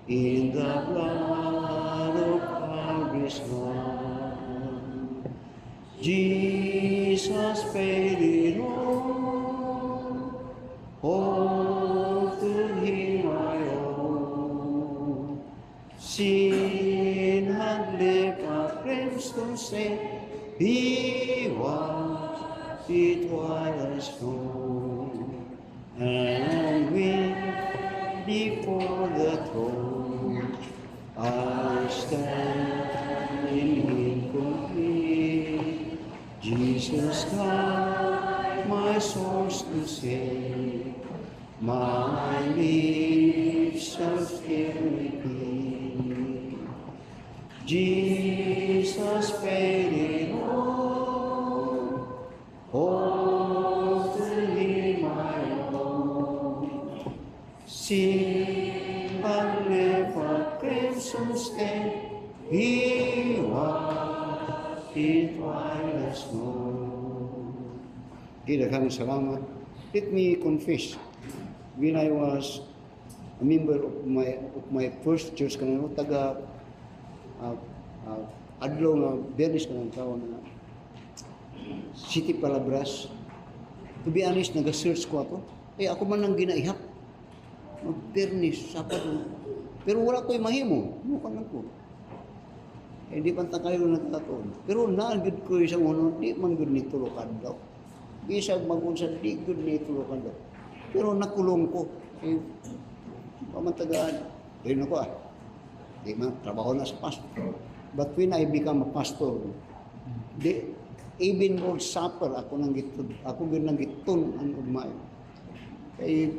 in the blood of Calvary's Lamb. Jesus paid it all to Him I owe. Sin had lived a crimson stain, He was it white as snow. And when before the throne I stand in complete. Jesus God, my source to save, my lips shall still repeat. Jesus paid it all to Him I owe. Sin and never crimson stain, He was it white as snow. Daghang salamat. Let me confess, when I was a member of my first church kanang taga adlaw nga Bernis kanang taon na City Palabras. To be honest, nag-search ko ako. Ako man ang ginaihap. Bernis, Sabado. Pero wala ko'y mahimo. Ano ka lang ko? Di pantang kayo nagkataon. Pero naagid ko isang uno, di man gud ni tulukan daw. Bisag magunsa, di gud ni tulukan daw. Pero nakulong ko. Pamantagaan. Rin ako Di man, trabaho na sa pastor. But when I become a pastor, even Lord Supper, ako nang gitun ang ugmay. Kaya,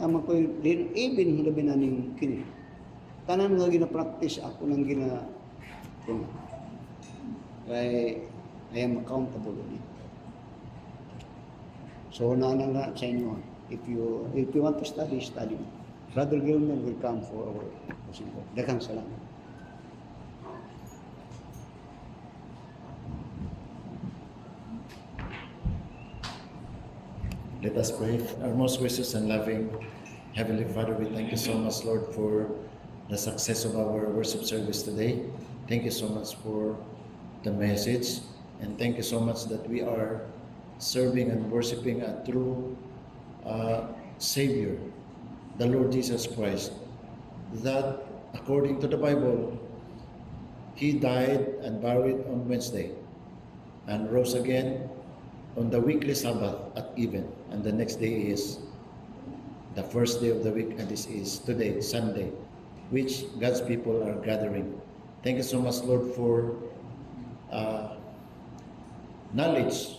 naman ko, even labi na ning kini. Tanan nga gina-practice, ako nang kaya, I am accountable on it. So, na sa inyo, if you want to study, study. Brother Gilmer will come for our procedure. Daghang salamat. Let us pray. Our most gracious and loving Heavenly Father, we thank you so much, Lord, for the success of our worship service today. Thank you so much for the message, and thank you so much that we are serving and worshiping a true Savior, the Lord Jesus Christ, that according to the Bible, He died and buried on Wednesday and rose again on the weekly Sabbath at even, and the next day is the first day of the week, and this is today, Sunday, which God's people are gathering. Thank you so much, Lord, for knowledge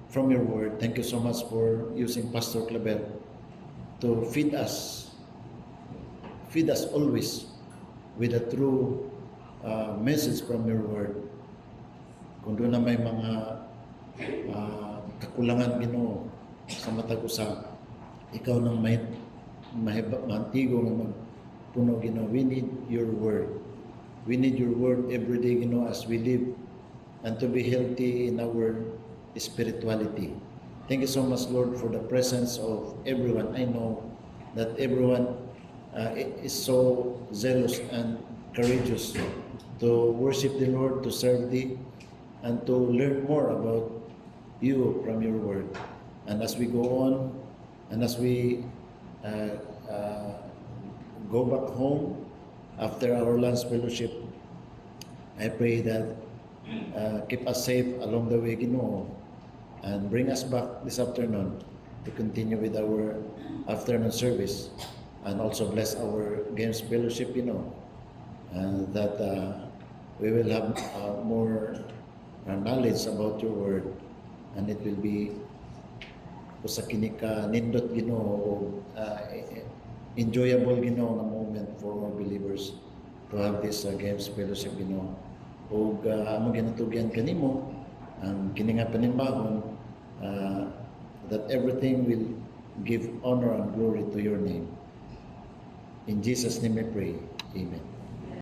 from your word. Thank you so much for using Pastor Clavel to feed us always with a true message from your word. Kung doon na may mga kakulangan, Ginoo, sa matag usa, ikaw nang mahantigo nga magpuno, Ginoo. We need your word. We need your word every day, Ginoo, as we live and to be healthy in our spirituality. Thank you so much, Lord, for the presence of everyone. I know that everyone is so zealous and courageous to worship the Lord, to serve Thee, and to learn more about You from your word. And as we go on, and as we go back home after our lunch fellowship, I pray that keep us safe along the way, Ginoo, and bring us back this afternoon to continue with our afternoon service, and also bless our games fellowship, and that we will have more knowledge about your word, and it will be sa kinika nindot, Ginoo, enjoyable, Ginoo, na moment for our believers to have this games fellowship, Ginoo. Ug among ginatugyan kanimo ang kini nga panimbahon, that everything will give honor and glory to your name. In Jesus' name we pray. Amen.